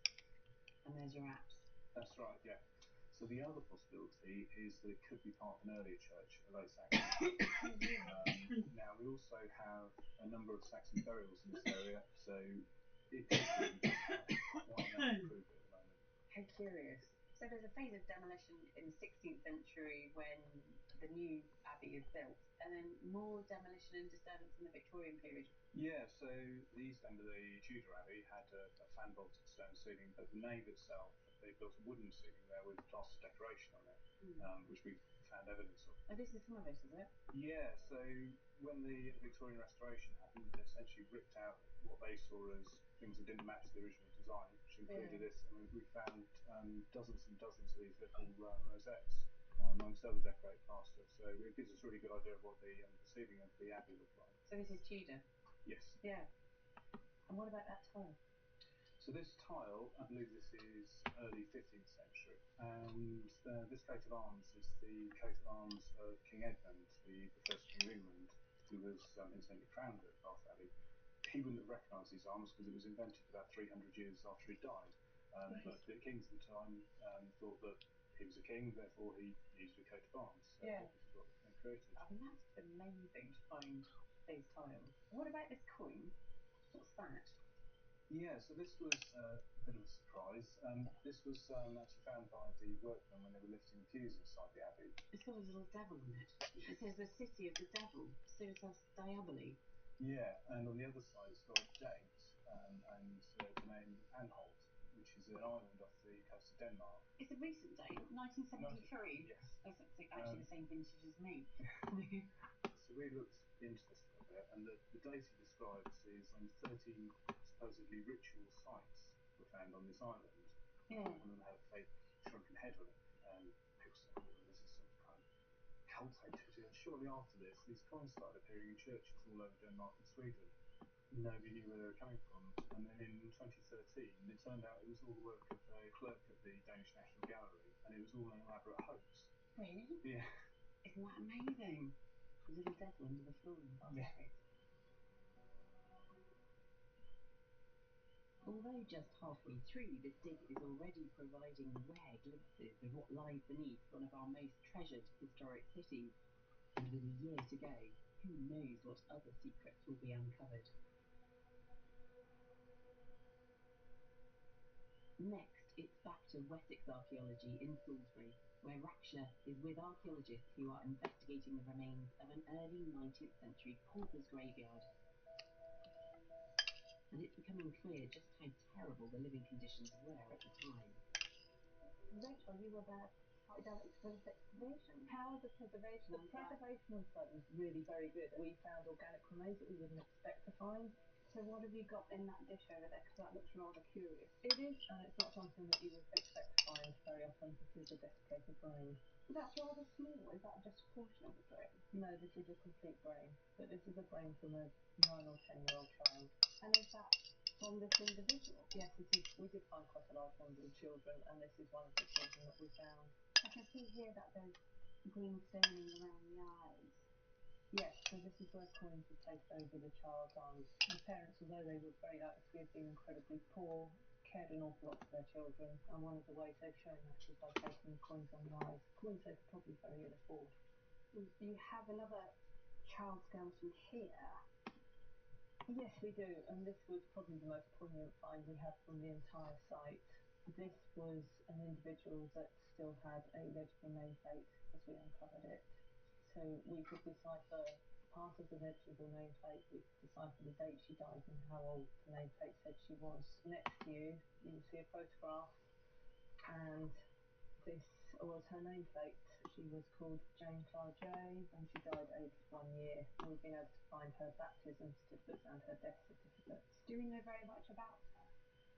and there's your apse. That's right, yeah. So the other possibility is that it could be part of an earlier church, a late Saxon. Now we also have a number of Saxon burials in this area, so it could be quite enough to prove it at the moment. How curious. So there's a phase of demolition in the 16th century when the new abbey is built, and then more demolition and disturbance in the Victorian period. Yeah, so the east end of the Tudor Abbey had a fan-vaulted stone ceiling, but the nave itself, they built a wooden ceiling there with plaster decoration on it, which we found evidence of. Oh, this is some of it, is it? Yeah, so when the Victorian Restoration happened, they essentially ripped out what they saw as things that didn't match the original design, which included this. I mean, we found dozens and dozens of these little rosettes, amongst other decorated plaster. So it gives us a really good idea of what the ceiling of the abbey looked like. So this is Tudor? Yes. Yeah. And what about that tile? So So this tile, I believe this is early 15th century, and this coat of arms is the coat of arms of King Edmund, the first King of England, who was incidentally crowned at Bath Abbey. He wouldn't have recognised these arms because it was invented about 300 years after he died. But the kings at the time thought that he was a king, therefore he used a coat of arms. So this is what they created. I mean, that's amazing to find these tiles. What about this coin? What's that? Yeah, so this was a bit of a surprise. This was actually found by the workmen when they were lifting the pews inside the abbey. It's got a little devil on it. It says the city of the devil, Suitas Diaboli. Yeah, and on the other side it's got a date and the name Anholt, which is an island off the coast of Denmark. It's a recent date, 1973. Yes. That's actually the same vintage as me. So we looked into this a little bit, and the date he describes is when 13 supposedly ritual sites were found on this island. Yeah. One of them had a fake shrunken head on it, and people said, oh, this is some kind of cult activity. And shortly after this, these coins started appearing in churches all over Denmark and Sweden. Nobody knew where they were coming from. And then in 2013, it turned out it was all the work of a clerk at the Danish National Gallery, and it was all an elaborate hoax. Really? Yeah. Isn't that amazing? The little devil under the floor. Yeah. Although just halfway through, this dig is already providing rare glimpses of what lies beneath one of our most treasured historic cities. And with a year to go, who knows what other secrets will be uncovered. Next, it's back to Wessex archaeology in Salisbury, where Raksha is with archaeologists who are investigating the remains of an early 19th century pauper's graveyard. And it's becoming clear just how terrible the living conditions were at the time. Rachel, you were there slightly directed for this excavation. How are the preservation The preservation on site was really very good. We found organic remains that we wouldn't expect to find. So what have you got in that dish over there? Because that looks rather curious. It is, and it's not something that you would expect to find very often because of desiccated brain. That's rather small. Is that just a portion of the brain? No, this is a complete brain, but this is a brain from a 9 or 10-year-old child. And is that from this individual? Yes, it is. We did find quite a large number of children, and this is one of the children that we found. I can see here that there's green staining around the eyes. Yes, so this is where coins were placed over the child's eyes. The parents, although they would very likely have been incredibly poor, cared an awful lot for their children, and one of the ways they've shown that is by placing coins on the eyes. Coins they could probably very ill afford. You have another child skeleton here. Yes, we do, and this was probably the most poignant find we had from the entire site. This was an individual that still had a legible nameplate as we uncovered it. So we could decipher part of the legible nameplate, we could decipher the date she died and how old the nameplate said she was. Next to you, you will see a photograph, and this was her nameplate. She was called Jane Clara Jay, and she died aged 1 year. We've been able to find her baptism certificates and her death certificates. Do we know very much about her?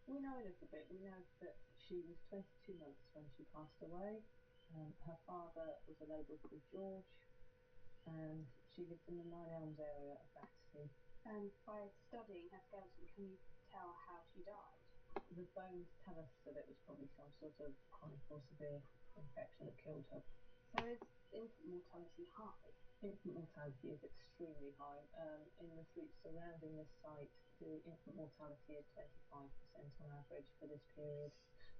We know a little bit. We know that she was 22 months when she passed away. Her father was a labourer called George, and she lived in the Nine Elms area of Battersea. And by studying her skeleton, can you tell how she died? The bones tell us that it was probably some sort of chronic or severe infection that killed her. So is infant mortality high? Infant mortality is extremely high. In the streets surrounding this site, the infant mortality is 25% on average for this period.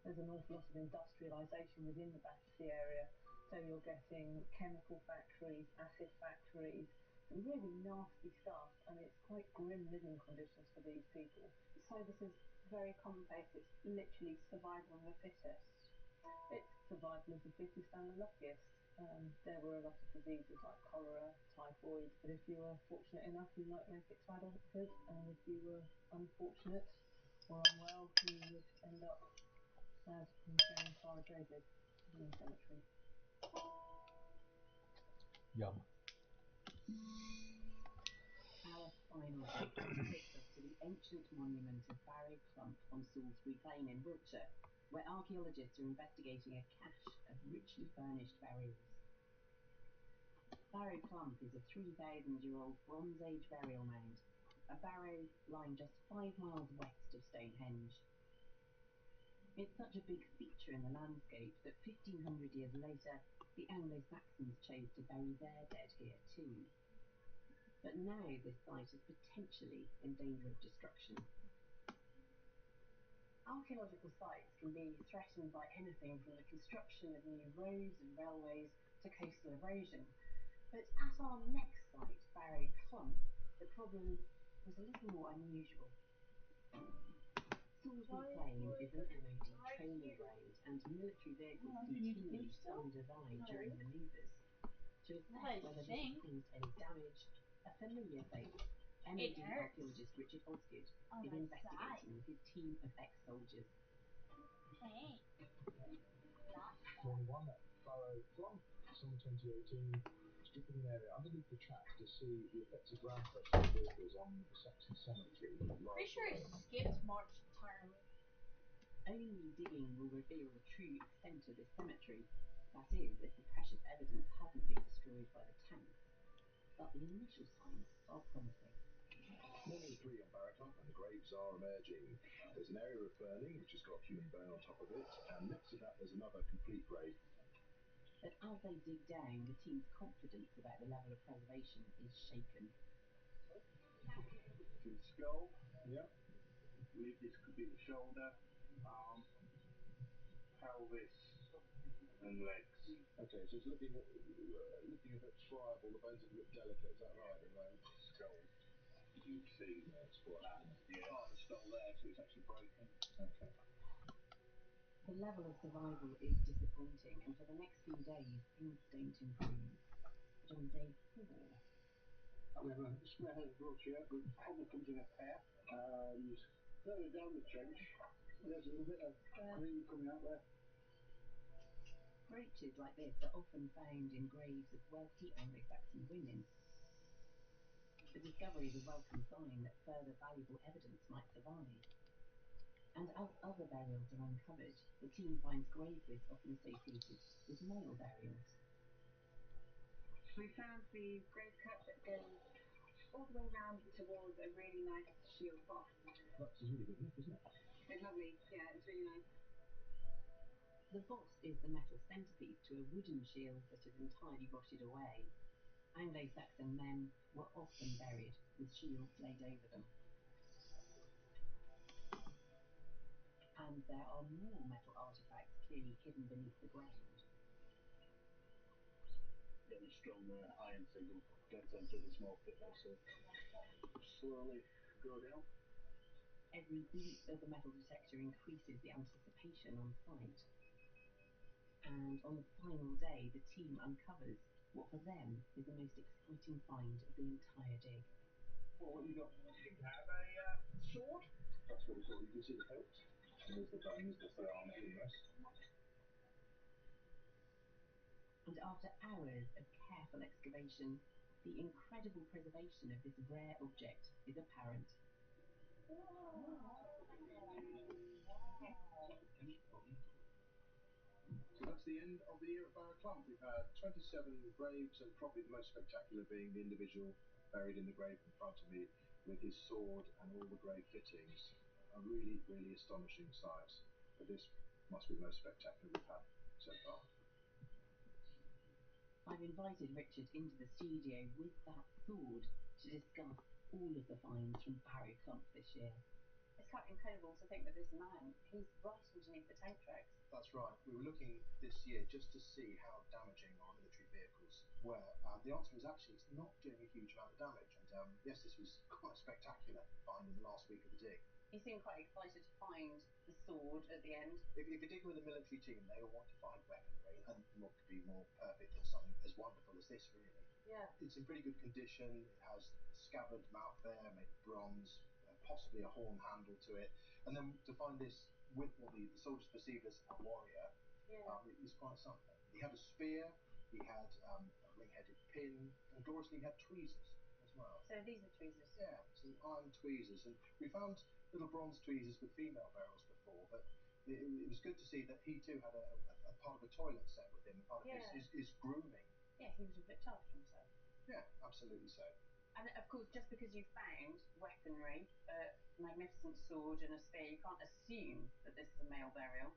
There's an awful lot of industrialisation within the Battersea area, so you're getting chemical factories, acid factories, some really nasty stuff, and it's quite grim living conditions for these people. So this is very commonplace. It's literally survival of the fittest. It's survival of the fittest and the luckiest. There were a lot of diseases like cholera, typhoid, but if you were fortunate enough, you might make it to adulthood, and if you were unfortunate or unwell, you would end up as Jane Clara Jay did in the cemetery. Yum. Our final break takes us to the ancient monument of Barrow Clump on Salisbury Plain in Wiltshire, where archaeologists are investigating a cache of richly furnished burials. Barrow Clump is a 3,000-year-old Bronze Age burial mound, a barrow lying just 5 miles west of Stonehenge. It's such a big feature in the landscape that 1500 years later, the Anglo-Saxons chose to bury their dead here too. But now this site is potentially in danger of destruction. Archaeological sites can be threatened by anything from the construction of new roads and railways to coastal erosion. But at our next site, Barrow Clump, the problem was a little more unusual. Salisbury Plain is an MOD training ground, and military vehicles continually sun-design during manoeuvres. To assess whether this has caused any damage, a familiar face, MOD archaeologist Richard Osgood, is investigating with his team of ex-soldiers. Morning one at Barrow Clump, summer 2018, stripping an area underneath the track to see the effects of ground pressure on vehicles on the Saxon cemetery. Pretty sure it skipped March entirely. Only digging will reveal the true extent of this cemetery, that is, if the precious evidence hasn't been destroyed by the tanks. But the initial signs are promising. Morning 3 on Barrow Clump, and the graves are emerging. There's an area of burning which has got human bone on top of it, and next to that there's another complete grave. But as they dig down, the team's confidence about the level of preservation is shaken. The skull, yeah. I believe this could be the shoulder, pelvis, and legs. Okay, so it's looking a bit friable, the bones are a bit delicate, is that right? The skull, as you can see, it's quite part of the skull there, so it's actually broken. Okay. The level of survival is disappointing, and for the next few days, things don't improve. But on day 4... We have a square-headed roach here, which probably comes in a pair, and further down the trench, there's a little bit of green coming out there. Brooches like this are often found in graves of wealthy Anglo-Saxon women. The discovery is a welcome sign that further valuable evidence might survive. And as other burials are uncovered, the team finds grave lists often associated with male burials. We found the grave cut that goes all the way round towards a really nice shield box. That's a really good look, isn't it? It's lovely, yeah, it's really nice. The boss is the metal centrepiece to a wooden shield that has entirely rotted away. Anglo-Saxon men were often buried with shields laid over them. And there are more metal artefacts clearly hidden beneath the ground. Very strong iron signal gets into the small pit there, so slowly go down. Every beat of the metal detector increases the anticipation on site. And on the final day, the team uncovers what for them is the most exciting find of the entire dig. Well, what you got? You have a sword. That's what we saw. You can see the hilt. And there's the bones that they are making rest. And after hours of careful excavation, the incredible preservation of this rare object is apparent. So that's the end of the year at Barrow Clump. We've had 27 graves, and probably the most spectacular being the individual buried in the grave in front of me with his sword and all the grave fittings. A really, really astonishing sight. But this must be the most spectacular we've had so far. I've invited Richard into the studio with that sword to discuss all of the finds from Barrow Clump this year. It's quite incredible to think that this man, he's right underneath the tank tracks. That's right. We were looking this year just to see how damaging our military vehicles were. The answer is actually it's not doing a huge amount of damage. And yes, this was quite spectacular find in the last week of the dig. He seemed quite excited to find the sword at the end. If you dig with a military team, they all want to find weaponry, and what could be more perfect than something as wonderful as this, really? Yeah. It's in pretty good condition. It has a scabbard mouth there, made of bronze, possibly a horn handle to it. And then to find this with what the soldiers perceived as a warrior, is quite something. He had a spear, he had a ring-headed pin, and gloriously he had tweezers as well. So these are tweezers? Yeah, so iron tweezers. And we found little bronze tweezers with female barrels before, but it was good to see that he too had a part of a toilet set with him, and part of his grooming. Yeah, he was a bit tough himself. Yeah, absolutely so. And of course, just because you found weaponry, a magnificent sword and a spear, you can't assume that this is a male burial.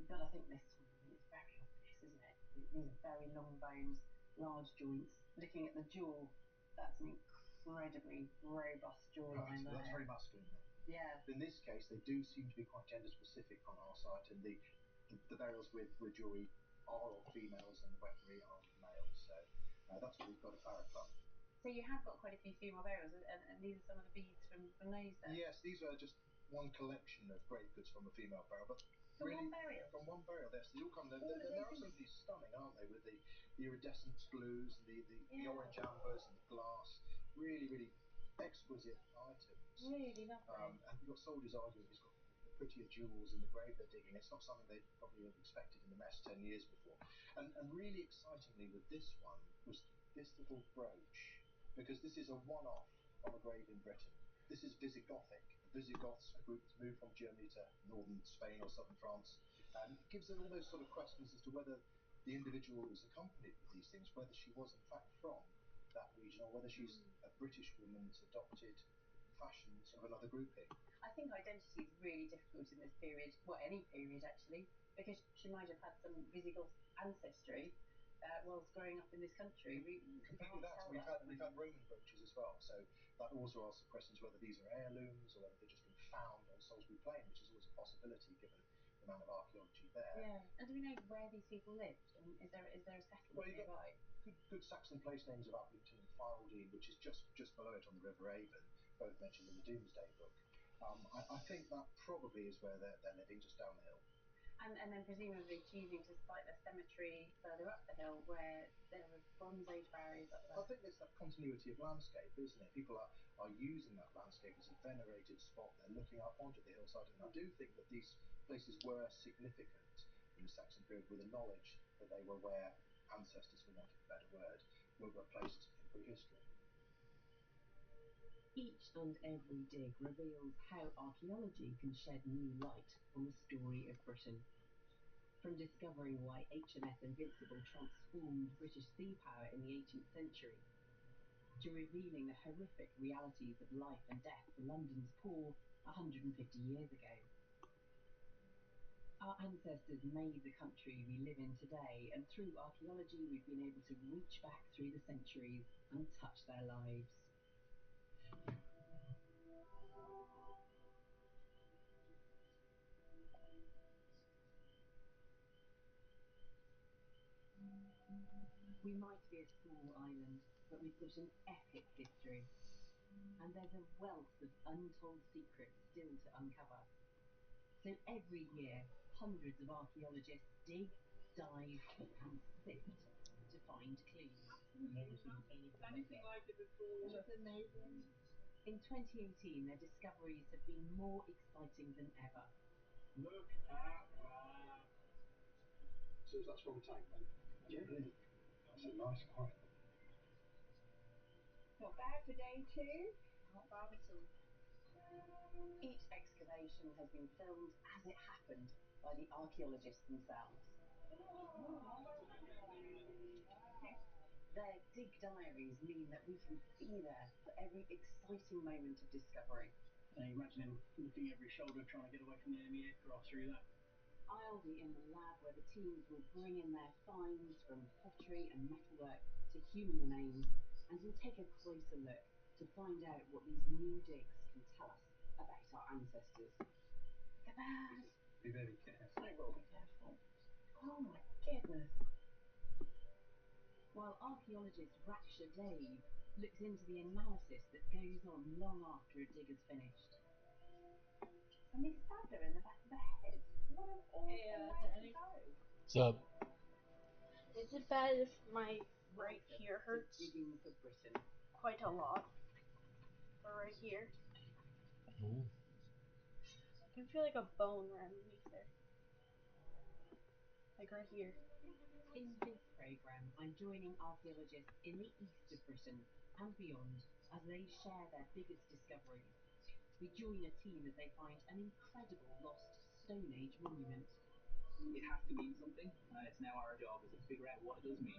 But I think this one is very obvious, isn't it? These are very long bones, large joints. Looking at the jaw, that's an incredibly robust jawline there. That's very masculine then. Yeah. In this case, they do seem to be quite gender specific on our site, and the burials with jewelry are of females and the weaponry are of males. So that's what we've got at Barrack Club. So you have got quite a few female burials, and these are some of the beads from those then? Yes, these are just one collection of grave goods from a female burial, but From really, one burial? From one burial, yes. They all come. There All of are these some of these stunning, aren't they? With the iridescent blues and the orange ambers and the glass. Really, really exquisite items. Really lovely. And you've got soldiers arguing who's got the prettier jewels in the grave they're digging. It's not something they probably would have expected in the mess 10 years before. And really excitingly with this one was this little brooch, because this is a one-off on a grave in Britain. This is Visigothic. The Visigoths, a group that's moved from Germany to northern Spain or southern France. It gives them all those sort of questions as to whether the individual who's accompanied with these things, whether she was in fact from that region or whether she's a British woman that's adopted fashions of another grouping. I think identity is really difficult in this period, well, any period actually, because she might have had some Visigoth ancestry whilst growing up in this country. We Completely that. We've had Roman brooches as well, so that also asks the questions whether these are heirlooms or whether they've just been found on Salisbury Plain, which is always a possibility given the amount of archaeology there. Yeah, and do we know where these people lived? I mean, is there a settlement nearby? Good Saxon place names of Ablington and Fildeen, which is just below it on the River Avon, both mentioned in the Domesday Book. I think that probably is where they're living, just down the hill. And then presumably choosing to site their cemetery further up the hill where there were Bronze Age barriers up there. I think there's that continuity of landscape, isn't it? People are using that landscape as a venerated spot. They're looking up onto the hillside, and I do think that these places were significant in the Saxon period with the knowledge that they were where ancestors, for want of a better word, were placed in prehistory. Each and every dig reveals how archaeology can shed new light on the story of Britain. From discovering why HMS Invincible transformed British sea power in the 18th century, to revealing the horrific realities of life and death for London's poor 150 years ago. Our ancestors made the country we live in today, and through archaeology we've been able to reach back through the centuries and touch their lives. We might be a small island, but we've got an epic history. And there's a wealth of untold secrets still to uncover. So every year, hundreds of archaeologists dig, dive, and sift to find clues. Never seen anything like it before. It's amazing. In 2018, their discoveries have been more exciting than ever. Look at that. So that's from a tank then? Yeah. That's a nice quiet. Not bad for day two. Not bad at all. Each excavation has been filmed as it happened by the archaeologists themselves. Their dig diaries mean that we can be there for every exciting moment of discovery. Imagine him looking over his shoulder trying to get away from the enemy aircraft through that. I'll be in the lab where the teams will bring in their finds from pottery and metalwork to human remains, and we'll take a closer look to find out what these new digs can tell us about our ancestors. The bird! Be very careful. I will be careful. Oh my goodness. While archaeologist Raksha Dave looks into the analysis that goes on long after a dig is finished. And they stabbed her in the back of the head. What an awful way to go. What's up? Is it bad if my right Welcome here to hurts Digging for Britain. quite a lot? Or right here? Ooh. I can feel like a bone right underneath there. Like right here. In this programme, I'm joining archaeologists in the east of Britain and beyond as they share their biggest discoveries. We join a team as they find an incredible lost Stone Age monument. It has to mean something. It's now our job is to figure out what it does mean.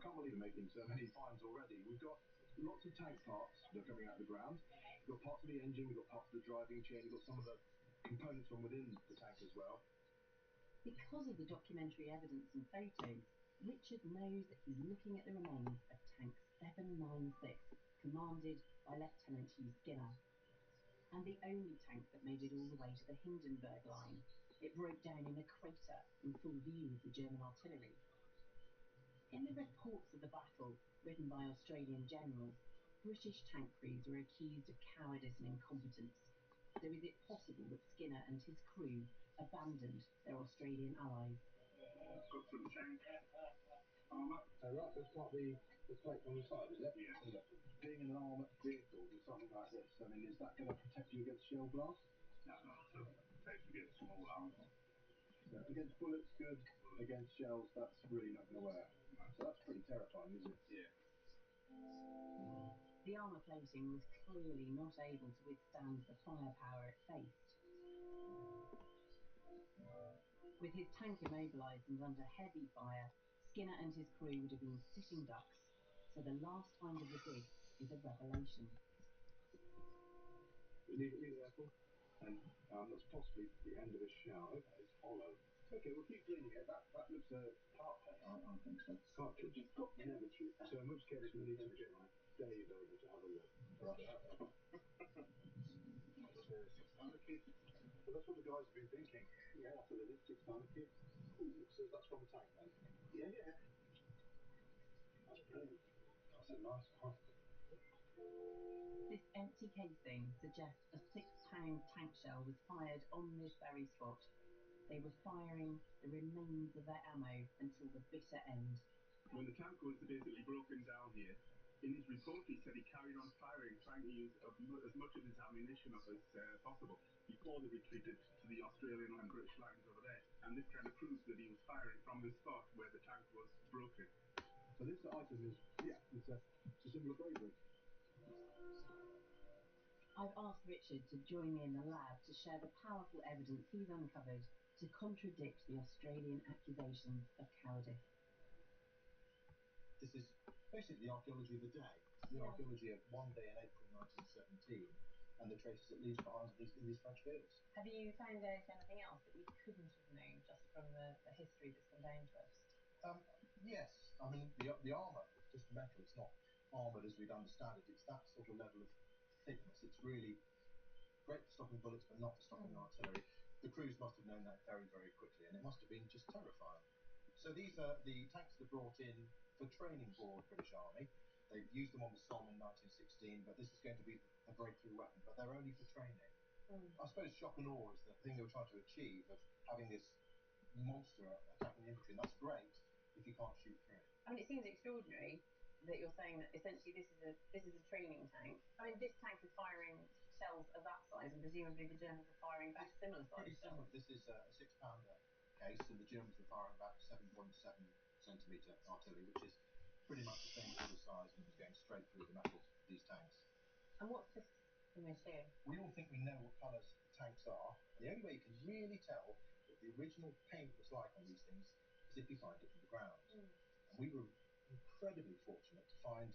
I can't believe we're making so many finds already. We've got lots of tank parts that are coming out of the ground. We've got parts of the engine, we've got parts of the driving chain, we've got some of the components from within the tank as well. Because of the documentary evidence and photos, Richard knows that he's looking at the remains of Tank 796, commanded by Lieutenant Hugh Skinner, and the only tank that made it all the way to the Hindenburg line. It broke down in a crater in full view of the German artillery. In the reports of the battle, written by Australian generals, British tank crews were accused of cowardice and incompetence. So is it possible that Skinner and his crew abandoned their Australian allies? Got some tank armour. Right, so it's got the plate on the side, is it? Yeah. So look, being an armoured vehicle with something like this, I mean, is that going to protect you against shell blast? No, so protect against small arms. So against bullets, good. Against shells, that's really not going to work. So that's pretty terrifying, isn't it? Yeah. The armour plating was clearly not able to withstand the firepower it faced. With his tank immobilised and under heavy fire, Skinner and his crew would have been sitting ducks, so the last find of the dig is a revelation. Leave it there, Paul. And that's possibly the end of a shell. Okay, it's hollow. Okay, we'll keep cleaning it. That looks a part plate. I think so. Cartridge. Never true. So in which case we need to get Dave over to have a look. Six-pounder kit. Well, that's what the guys have been thinking. Yeah, that's what it is. 6-pounder kit. Ooh, so that's from the tank then? Yeah. That's brilliant. That's a nice one. This empty casing suggests a 6-pound tank shell was fired on this very spot. They were firing the remains of their ammo until the bitter end. When the tank was basically broken down here, in his report he said he carried on firing, trying to use as much of his ammunition up as possible before they retreated to the Australian and British lines over there. And this kind of proves that he was firing from the spot where the tank was broken. So this item is, it's a symbol of bravery. I've asked Richard to join me in the lab to share the powerful evidence he's uncovered to contradict the Australian accusations of cowardice. This is basically the archaeology of the day. The archaeology of one day in April 1917 and the traces it leaves behind in these French fields. Have you found out anything else that we couldn't have known just from the history that's come down to us? Yes, I mean the armour, it's just metal, it's not armoured as we'd understand it, it's that sort of level of thickness. It's really great for stopping bullets but not for stopping artillery. The crews must have known that very, very quickly, and it must have been just terrifying. So these are the tanks that are brought in for training for British Army. They've used them on the Somme in 1916, but this is going to be a breakthrough weapon, but they're only for training. I suppose shock and awe is the thing they were trying to achieve, of having this monster attacking the infantry, and that's great if you can't shoot through it. I mean, it seems extraordinary that you're saying that essentially this is a training tank. I mean, this tank is firing shells of that size, and presumably the Germans are firing back similar size. Pretty similar. This is a 6-pounder case, and the Germans were firing back 7.7 centimetre artillery, which is pretty much the same sort of size, and it was going straight through the metal of these tanks. And what's this image here? We all think we know what colours the tanks are, and the only way you can really tell what the original paint was like on these things is if you find it in the ground. And we were incredibly fortunate to find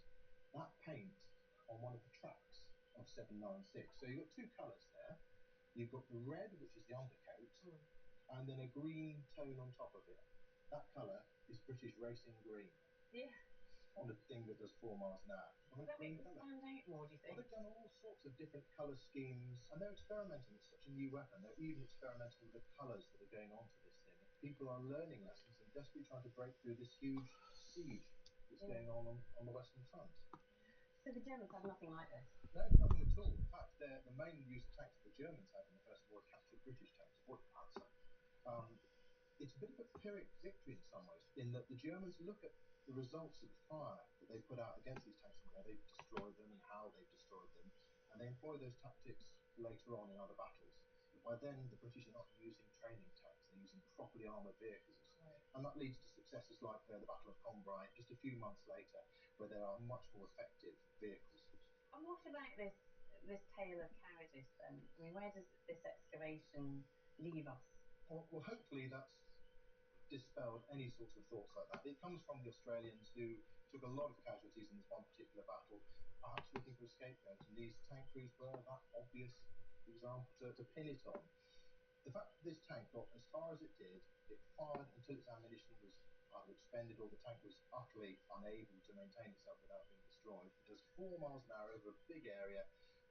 that paint on one of the tracks of 796. So you've got two colours there. You've got the red, which is the undercoat, and then a green tone on top of it. That colour is British racing green. Yeah. On a thing that does 4 miles an hour. Does that make it stand out more, do you think? Well, they've done all sorts of different colour schemes, and they're experimenting. It's such a new weapon. They're even experimenting with the colours that are going onto this thing. People are learning lessons and desperately trying to break through this huge siege that's going on the Western Front. So the Germans have nothing like this? No, nothing at all. In fact, the main use of tanks that the Germans had in the First War captured British tanks, woodcuts. It's a bit of a Pyrrhic victory in some ways, in that the Germans look at the results of the fire that they put out against these tanks and where they've destroyed them and how they've destroyed them, and they employ those tactics later on in other battles. By then, the British are not using training tanks, they're using properly armoured vehicles. Right. And that leads to successes like the Battle of Cambrai just a few months later, where there are much more effective vehicles. And what about this tale of cowardice then? I mean, where does this excavation leave us? Well, hopefully that's dispelled any sorts of thoughts like that. It comes from the Australians who took a lot of casualties in this one particular battle, perhaps looking for a scapegoat, and these tank trees were that obvious example to pin it on. The fact that this tank got as far as it did, it fired until its ammunition was either expended or the tank was utterly unable to maintain itself without being destroyed. It does 4 miles an hour over a big area.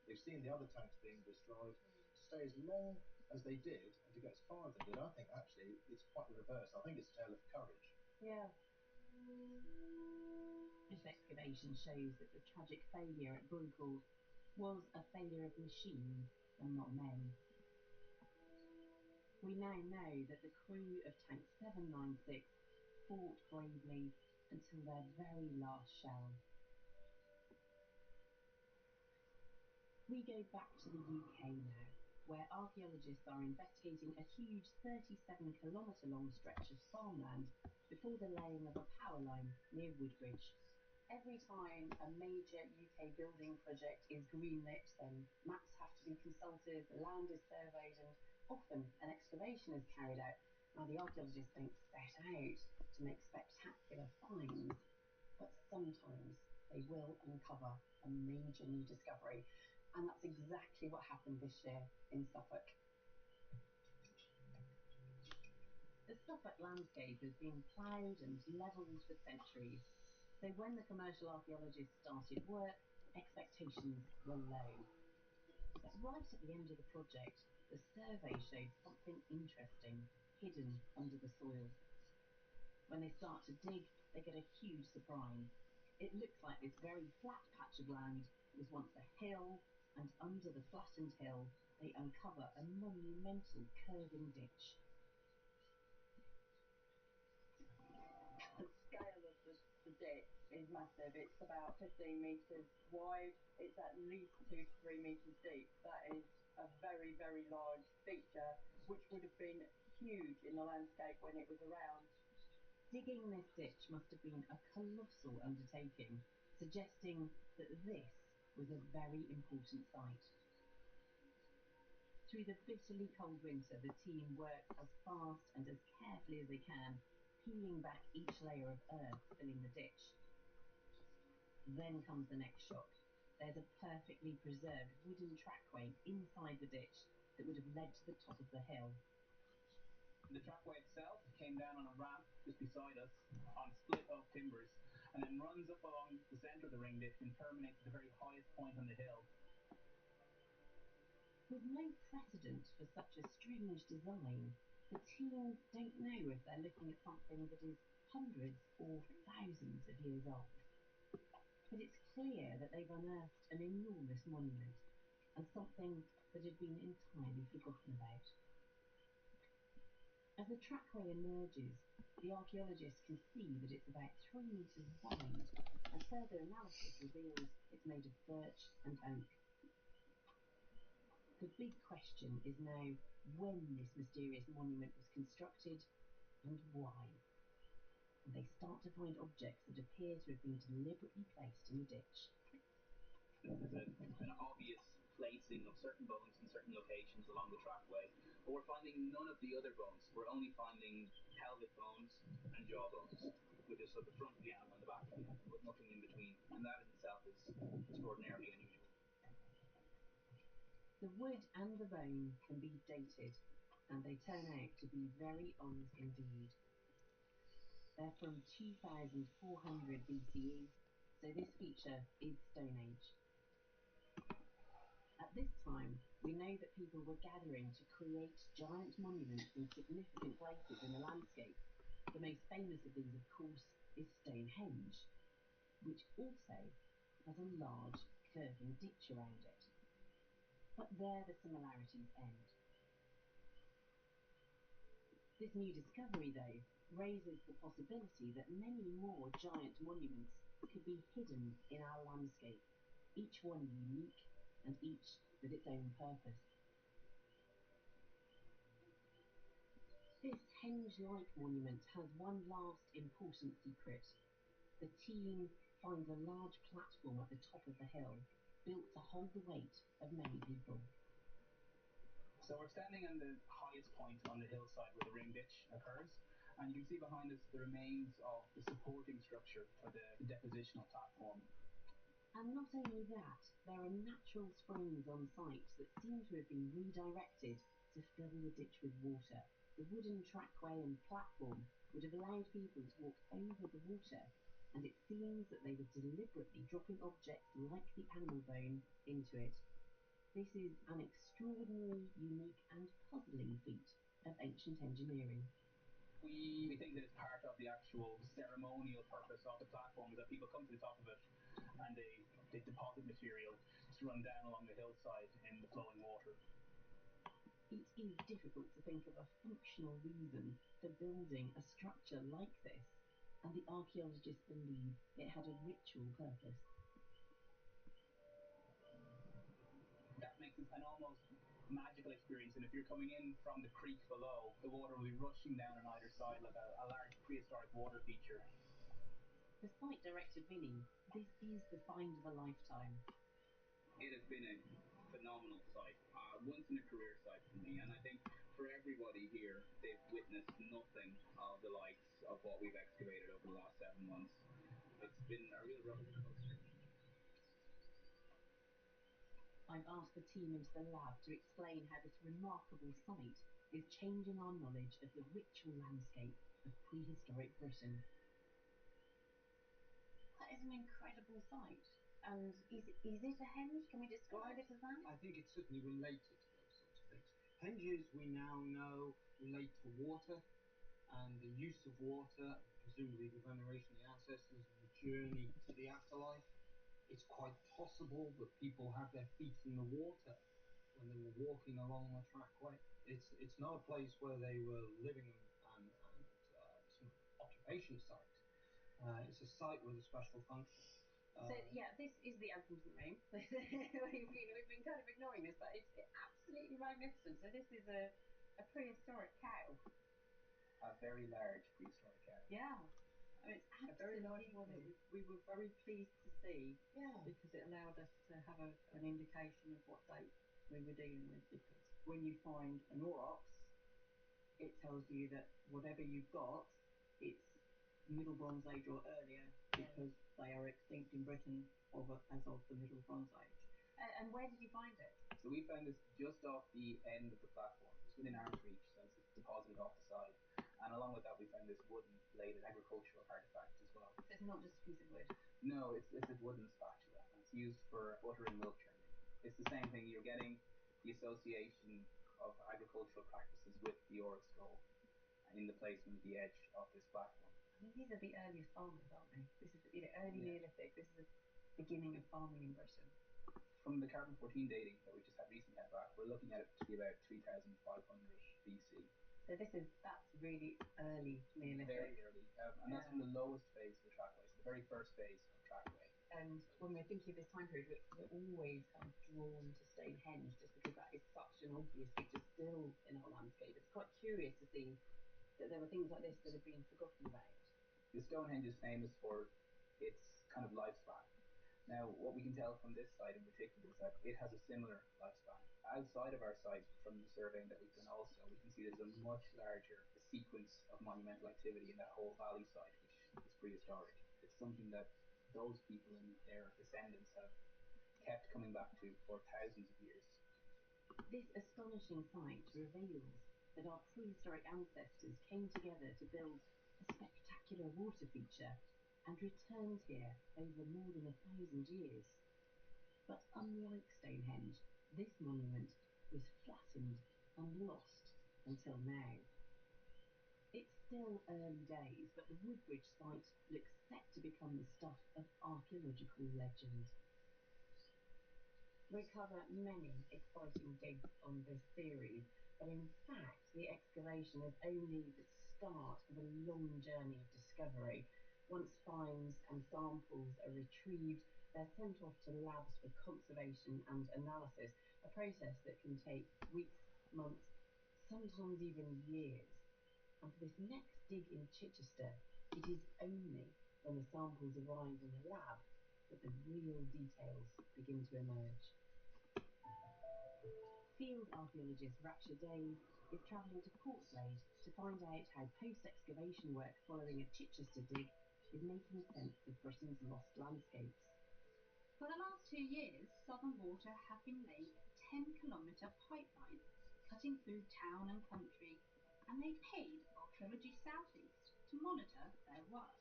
They've seen the other tanks being destroyed. To stay as long as they did and to get as far as they did, I think actually it's quite the reverse. I think it's a tale of courage. Yeah. This excavation shows that the tragic failure at Brucourt was a failure of machines and not men. We now know that the crew of Tank 796 fought bravely until their very last shell. We go back to the UK now, where archaeologists are investigating a huge 37-kilometre long stretch of farmland before the laying of a power line near Woodbridge. Every time a major UK building project is greenlit, then maps have to be consulted, the land is surveyed, and often an excavation is carried out. Now, the archaeologists don't set out to make spectacular finds, but sometimes they will uncover a major new discovery. And that's exactly what happened this year in Suffolk. The Suffolk landscape has been ploughed and levelled for centuries, so when the commercial archaeologists started work, expectations were low. But right at the end of the project, the survey showed something interesting hidden under the soil. When they start to dig, they get a huge surprise. It looks like this very flat patch of land was once a hill, and under the flattened hill, they uncover a monumental curving ditch. The scale of the ditch is massive. It's about 15 metres wide. It's at least 2 to 3 metres deep. That is a very, very large feature, which would have been huge in the landscape when it was around. Digging this ditch must have been a colossal undertaking, suggesting that this was a very important site. Through the bitterly cold winter, the team works as fast and as carefully as they can, peeling back each layer of earth filling the ditch. Then comes the next shock. There's a perfectly preserved wooden trackway inside the ditch that would have led to the top of the hill. The trackway itself came down on a ramp just beside us on split oak timbers and then runs up along the centre of the ring ditch and terminates at the very highest point on the hill. With no precedent for such a strange design, the team don't know if they're looking at something that is hundreds or thousands of years old. But it's clear that they've unearthed an enormous monument and something that had been entirely forgotten about. As the trackway emerges, the archaeologists can see that it's about 3 metres wide, and further analysis reveals it's made of birch and oak. The big question is now when this mysterious monument was constructed and why. And they start to find objects that appear to have been deliberately placed in the ditch. There's an obvious placing of certain bones in certain locations along the trackway, but we're finding none of the other bones. We're only finding pelvic bones and jaw bones, with just the front of the animal and the back of the animal, but nothing in between. And that in itself is extraordinarily unusual. The wood and the bone can be dated, and they turn out to be very old indeed. They're from 2400 BCE, so this feature is Stone Age. At this time, we know that people were gathering to create giant monuments in significant places in the landscape. The most famous of these, of course, is Stonehenge, which also has a large curving ditch around it. But there the similarities end. This new discovery, though, raises the possibility that many more giant monuments could be hidden in our landscape, each one unique and each with its own purpose. This henge-like monument has one last important secret. The team finds a large platform at the top of the hill, built to hold the weight of many people. So we're standing on the highest point on the hillside where the ring ditch occurs, And you can see behind us the remains of the supporting structure for the depositional platform. And not only that, there are natural springs on site that seem to have been redirected to fill the ditch with water. The wooden trackway and platform would have allowed people to walk over the water, and it seems that they were deliberately dropping objects like the animal bone into it. This is an extraordinary, unique and puzzling feat of ancient engineering. We think that it's part of the actual ceremonial purpose of the platform, is that people come to the top of it and they deposit material to run down along the hillside in the flowing water. It is difficult to think of a functional reason for building a structure like this, and the archaeologists believe it had a ritual purpose. That makes it an almost magical experience, and if you're coming in from the creek below, the water will be rushing down on either side like a large prehistoric water feature. The site director Vinny, this is the find of a lifetime. It has been a phenomenal site, once in a career site for me, and I think for everybody here, they've witnessed nothing of the likes of what we've excavated over the last 7 months. It's been a real roller coaster. I've asked the team into the lab to explain how this remarkable site is changing our knowledge of the ritual landscape of prehistoric Britain. That is an incredible site. And is it a henge? Can we describe it as that? I think it's certainly related to those sorts of things. Henges, we now know, relate to water and the use of water, presumably the veneration of the ancestors and the journey to the afterlife. It's quite possible that people had their feet in the water when they were walking along the trackway. It's not a place where they were living and some occupation site. It's a site with a special function. So yeah, this is the elephant in the room. we've been kind of ignoring this, but it's absolutely magnificent. So this is a prehistoric cow. A very large prehistoric cow. Yeah. It's a very large one that we were very pleased to see, because it allowed us to have an indication of what date we were dealing with, because when you find an aurochs, it tells you that whatever you've got, it's Middle Bronze Age or earlier, because they are extinct in Britain as of the Middle Bronze Age. And where did you find it? So we found this just off the end of the platform, just within arm's reach, so it's deposited off the side. And along with that, we found this wooden bladed agricultural artifact as well. So it's not just a piece of wood? No, it's a wooden spatula, and it's used for butter and milk churning. It's the same thing. You're getting the association of agricultural practices with the aurochs skull in the placement at the edge of this platform. I mean, these are the earliest farmers, aren't they? This is the early Neolithic. This is the beginning of farming in Britain. From the carbon-14 dating that we just had recently had back, we're looking at it to be about 3,500 BC. So that's really early Neolithic. Very early, and that's from the lowest phase of the trackway, so the very first phase of the trackway. And when we're thinking of this time period, we're always kind of drawn to Stonehenge, just because that is such an obvious feature still in our landscape. It's quite curious to see that there were things like this that have been forgotten about. The Stonehenge is famous for its kind of lifespan. Now, what we can tell from this site in particular is that it has a similar lifespan. Outside of our site, from the surveying that we've done also, we can see there's a much larger sequence of monumental activity in that whole valley side, which is prehistoric. It's something that those people and their descendants have kept coming back to for thousands of years. This astonishing site reveals that our prehistoric ancestors came together to build a spectacular water feature and returned here over more than 1,000 years. But unlike Stonehenge, this monument was flattened and lost until now. It's still early days, but the Woodbridge site looks set to become the stuff of archaeological legend. We cover many exciting digs on this series, but in fact the excavation is only the start of a long journey of discovery. Once finds and samples are retrieved, they're sent off to labs for conservation and analysis, a process that can take weeks, months, sometimes even years. And for this next dig in Chichester, it is only when the samples arrive in the lab that the real details begin to emerge. Field archaeologist Raksha Dave is travelling to Portslade to find out how post-excavation work following a Chichester dig is making sense of Britain's lost landscapes. For the last 2 years, Southern Water have been laying a 10-kilometre pipeline cutting through town and country, and they paid Archaeology South East to monitor their work.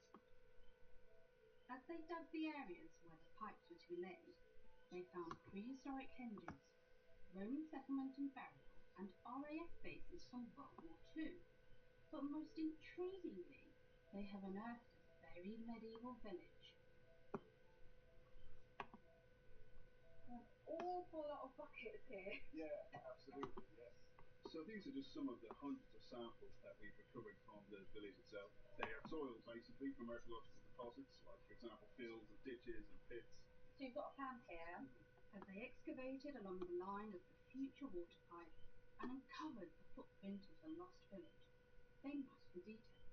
As they dug the areas where the pipes were to be laid, they found prehistoric henges, Roman settlement and burial, and RAF bases from World War II. But most intriguingly, they have unearthed a very medieval village. An awful lot of buckets here. Yeah, absolutely, yes. So these are just some of the hundreds of samples that we've recovered from the village itself. They are soil basically from archaeological deposits, like for example fields and ditches and pits. So you've got a plan here. As they excavated along the line of the future water pipe and uncovered the footprint of the lost village, they mapped the details.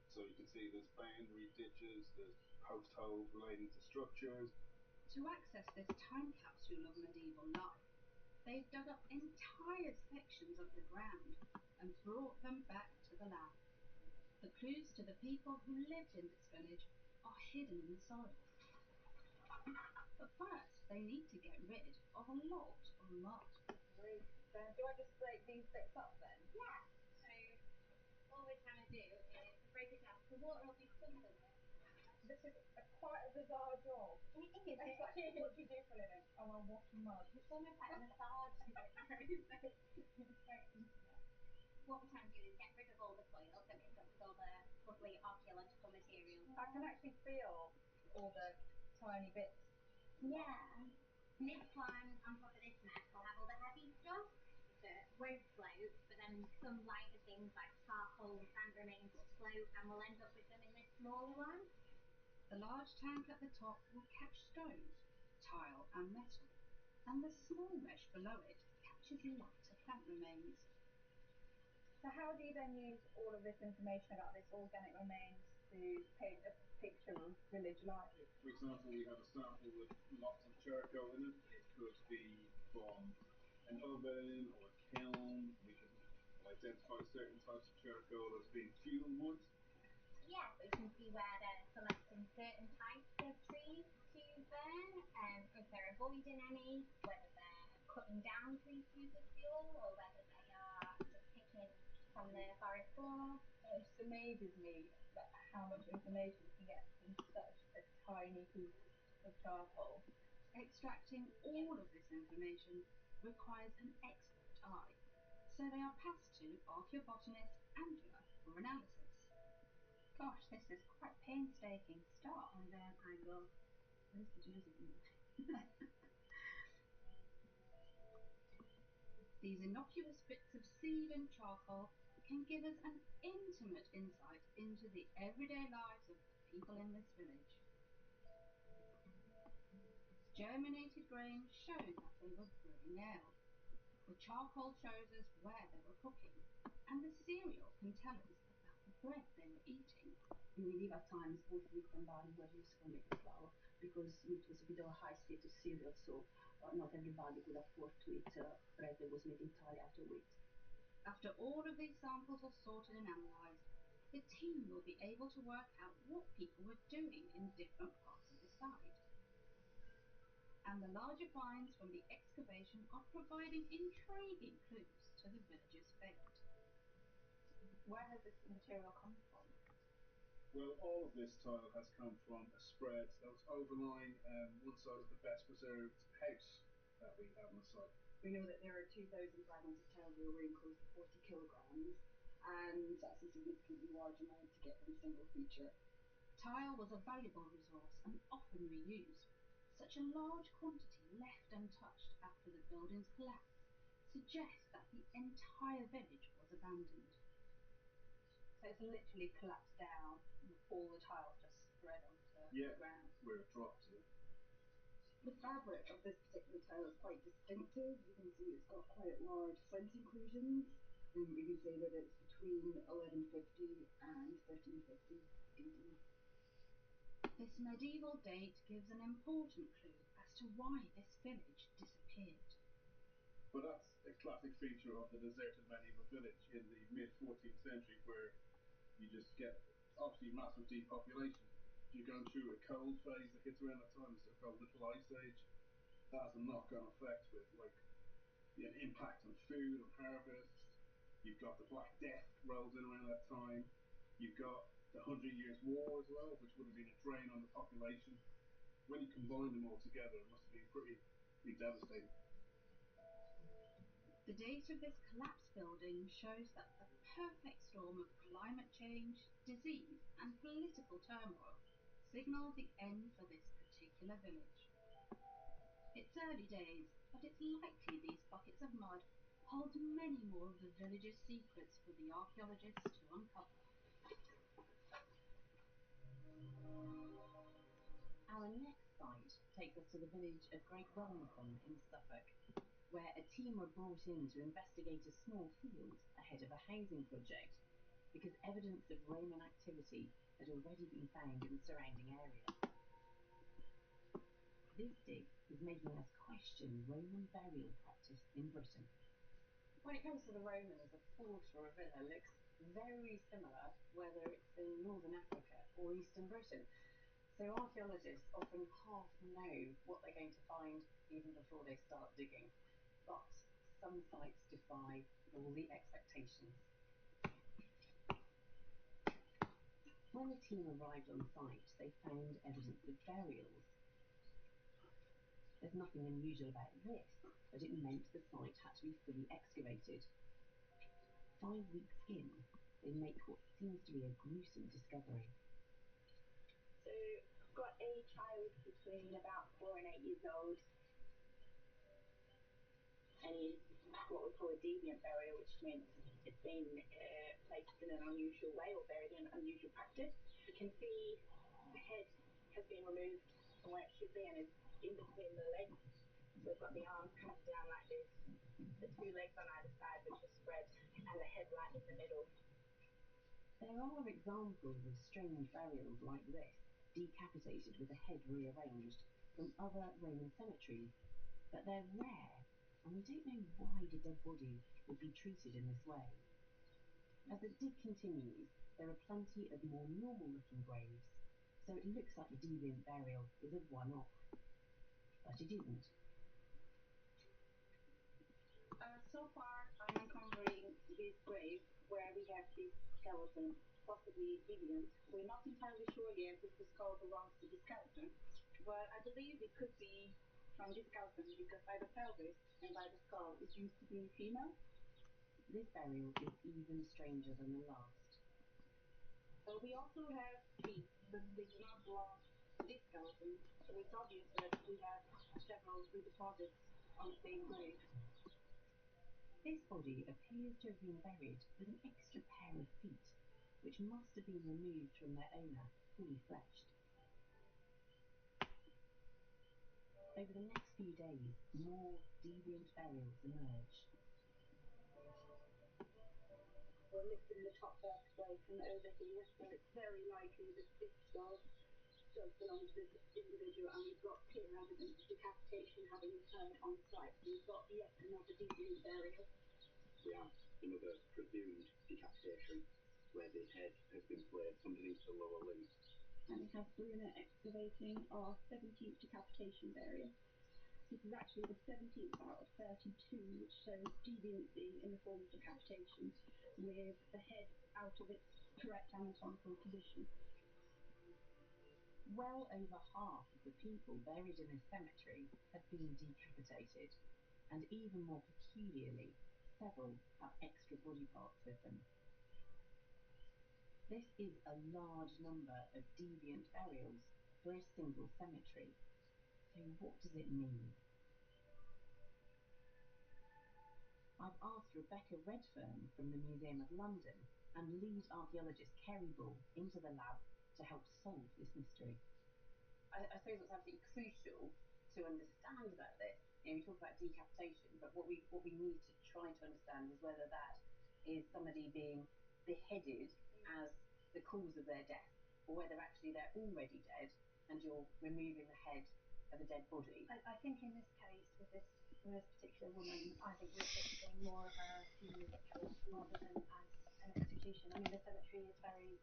So you can see there's boundary ditches, there's post holes relating to structures. To access this time capsule of medieval life, they've dug up entire sections of the ground and brought them back to the lab. The clues to the people who lived in this village are hidden in the soil. But first, they need to get rid of a lot of mud. Great. Then do I just break these bits up then? Yeah. So all we're trying to do is break it down. The water will be pumping it. This is quite a bizarre job. It is. It's like, what do you do for a living? Oh, I wash mud. It's almost like a massage to it. What we're trying to do is get rid of all the soil, so mix up with all the lovely archaeological materials. I can actually feel all the tiny bits. Yeah. This one, on top of this mess, will have all the heavy stuff that won't float, but then some lighter things like charcoal and sand remains will float, and we'll end up with them in this smaller one. The large tank at the top will catch stones, tile and metal, and the small mesh below it captures lighter plant remains. So how do you then use all of this information about this organic remains to paint a picture of village life? For example, we have a sample with lots of charcoal in it. It could be from an oven or a kiln. We can identify certain types of charcoal as being fuel wood. Yeah, so you can see where they're selecting certain types of trees to burn, if they're avoiding any, whether they're cutting down trees to use as fuel, or whether they are just picking from the forest floor. It just amazes me that how much information you can get from such a tiny piece of charcoal. Extracting all of this information requires an expert eye, so they are passed to archaeobotanist Angela for analysis. Gosh, this is quite painstaking stuff. And then I go, where's the jersey? These innocuous bits of seed and charcoal can give us an intimate insight into the everyday lives of the people in this village. Germinated grain showed that they were brewing ale. The charcoal shows us where they were cooking, and the cereal can tell us about the bread they were eating. In medieval times, both wheat and barley were used for making flour because wheat was a bit of a high status cereal, so not everybody could afford to eat bread that was made entirely out of wheat. After all of these samples are sorted and analysed, the team will be able to work out what people were doing in different parts of the site. And the larger finds from the excavation are providing intriguing clues to the village's fate. Where has this material come from? Well, all of this tile has come from a spread that was overlying one side of the best preserved house that we have on the site. We know that there are 2,000 fragments of tile that weighing close to 40 kilograms, and that's a significantly large amount to get from a single feature. Tile was a valuable resource and often reused. Such a large quantity left untouched after the building's collapse suggests that the entire village was abandoned. So it's literally collapsed down, and all the tiles just spread onto the ground. Where it dropped to. The fabric of this particular tile is quite distinctive. You can see it's got quite large flint inclusions, and we can say that it's between 1150 and 1350 AD. This medieval date gives an important clue as to why this village disappeared. But that's a classic feature of the deserted medieval village in the mid-14th century, where you just get obviously massive depopulation. You're going through a cold phase that hits around that time, so called Little Ice Age. That has a knock-on effect with like the impact on food, on harvest. You've got the Black Death rolls in around that time. You've got the 100 Years' War as well, which would have been a drain on the population. When you combine them all together, it must have been pretty devastating. The date of this collapsed building shows that the perfect storm of climate change, disease, and political turmoil signalled the end for this particular village. It's early days, but it's likely these buckets of mud hold many more of the village's secrets for the archaeologists to uncover. Our next site takes us to the village of Great Wellmacom in Suffolk, where a team were brought in to investigate a small field ahead of a housing project because evidence of Roman activity had already been found in the surrounding area. This dig is making us question Roman burial practice in Britain. When it comes to the Romans, a fort or a villa looks very similar whether it's in northern Africa or eastern Britain. So archaeologists often half know what they're going to find even before they start digging. But some sites defy all the expectations. When the team arrived on site, they found evidence of burials. There's nothing unusual about this, but it meant the site had to be fully excavated. 5 weeks in, they make what seems to be a gruesome discovery. So I've got a child between about 4 and 8 years old, and he's what we call a deviant burial, which means it's been placed in an unusual way or buried in an unusual practice. You can see the head has been removed from where it should be and is in between the legs. So we've got the arms kind of down like this, the 2 legs on either side which are spread, and the head right in the middle. There are examples of strange burials like this, decapitated with the head rearranged, from other Roman cemeteries, but they're rare, and we don't know why the dead body would be treated in this way. As the dig continues, there are plenty of more normal-looking graves, so it looks like the deviant burial is a one-off. But it isn't. So far, I'm uncovering this grave where we have this skeleton, possibly deviant. We're not entirely sure yet if the skull belongs to the skeleton, but I believe it could be from this skeleton because by the pelvis and by the skull it seems to be female. This burial is even stranger than the last. We also have feet, but they do not belong to this skeleton, so it's obvious that we have several deposits on the same grave. This body appears to have been buried with an extra pair of feet, which must have been removed from their owner, fully fleshed. Over the next few days, more deviant burials emerge. We're lifting the top vertebrae from over here, so it's very likely that this skull does belong to this individual, and we've got clear evidence of decapitation having occurred on site. So we've got yet another deviant burial. We have another presumed decapitation where the head has been placed underneath the lower limb. And we have Bruna excavating our 17th decapitation burial. This is actually the 17th out of 32, which shows deviancy in the form of decapitation, with the head out of its correct anatomical position. Well over half of the people buried in this cemetery have been decapitated, and even more peculiarly, several have extra body parts with them. This is a large number of deviant burials for a single cemetery. So what does it mean? I've asked Rebecca Redfern from the Museum of London and lead archaeologist Kerry Bull into the lab to help solve this mystery. I suppose what's absolutely crucial to understand about this, we talk about decapitation, but what we need to try to understand is whether that is somebody being beheaded as the cause of their death, or whether actually they're already dead and you're removing the head of a dead body. I think in this case, with this from this particular woman, I think we're witnessing more of a funeral ritual rather than as an execution. I mean, the cemetery is very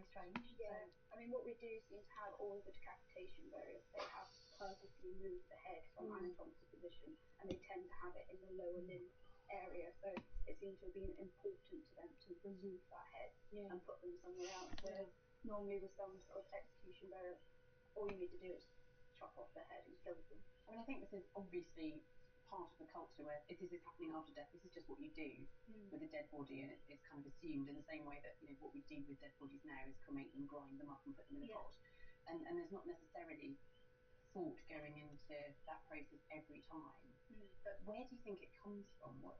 strange. Yeah, So. I mean, what we do seem to have all the decapitation burials, they have purposely moved the head from anatomical position, and they tend to have it in the lower limb area, so it seems to have been important to them to remove that head and put them somewhere else, whereas normally with some sort of execution burial, all you need to do is chop off the head and kill them. I mean, I think this is obviously part of the culture where if this is happening after death, this is just what you do with a dead body, and it's kind of assumed in the same way that, you know, what we do with dead bodies now is cremate them, grind them up and put them in a pot. And there's not necessarily thought going into that process every time. But where do you think it comes from? What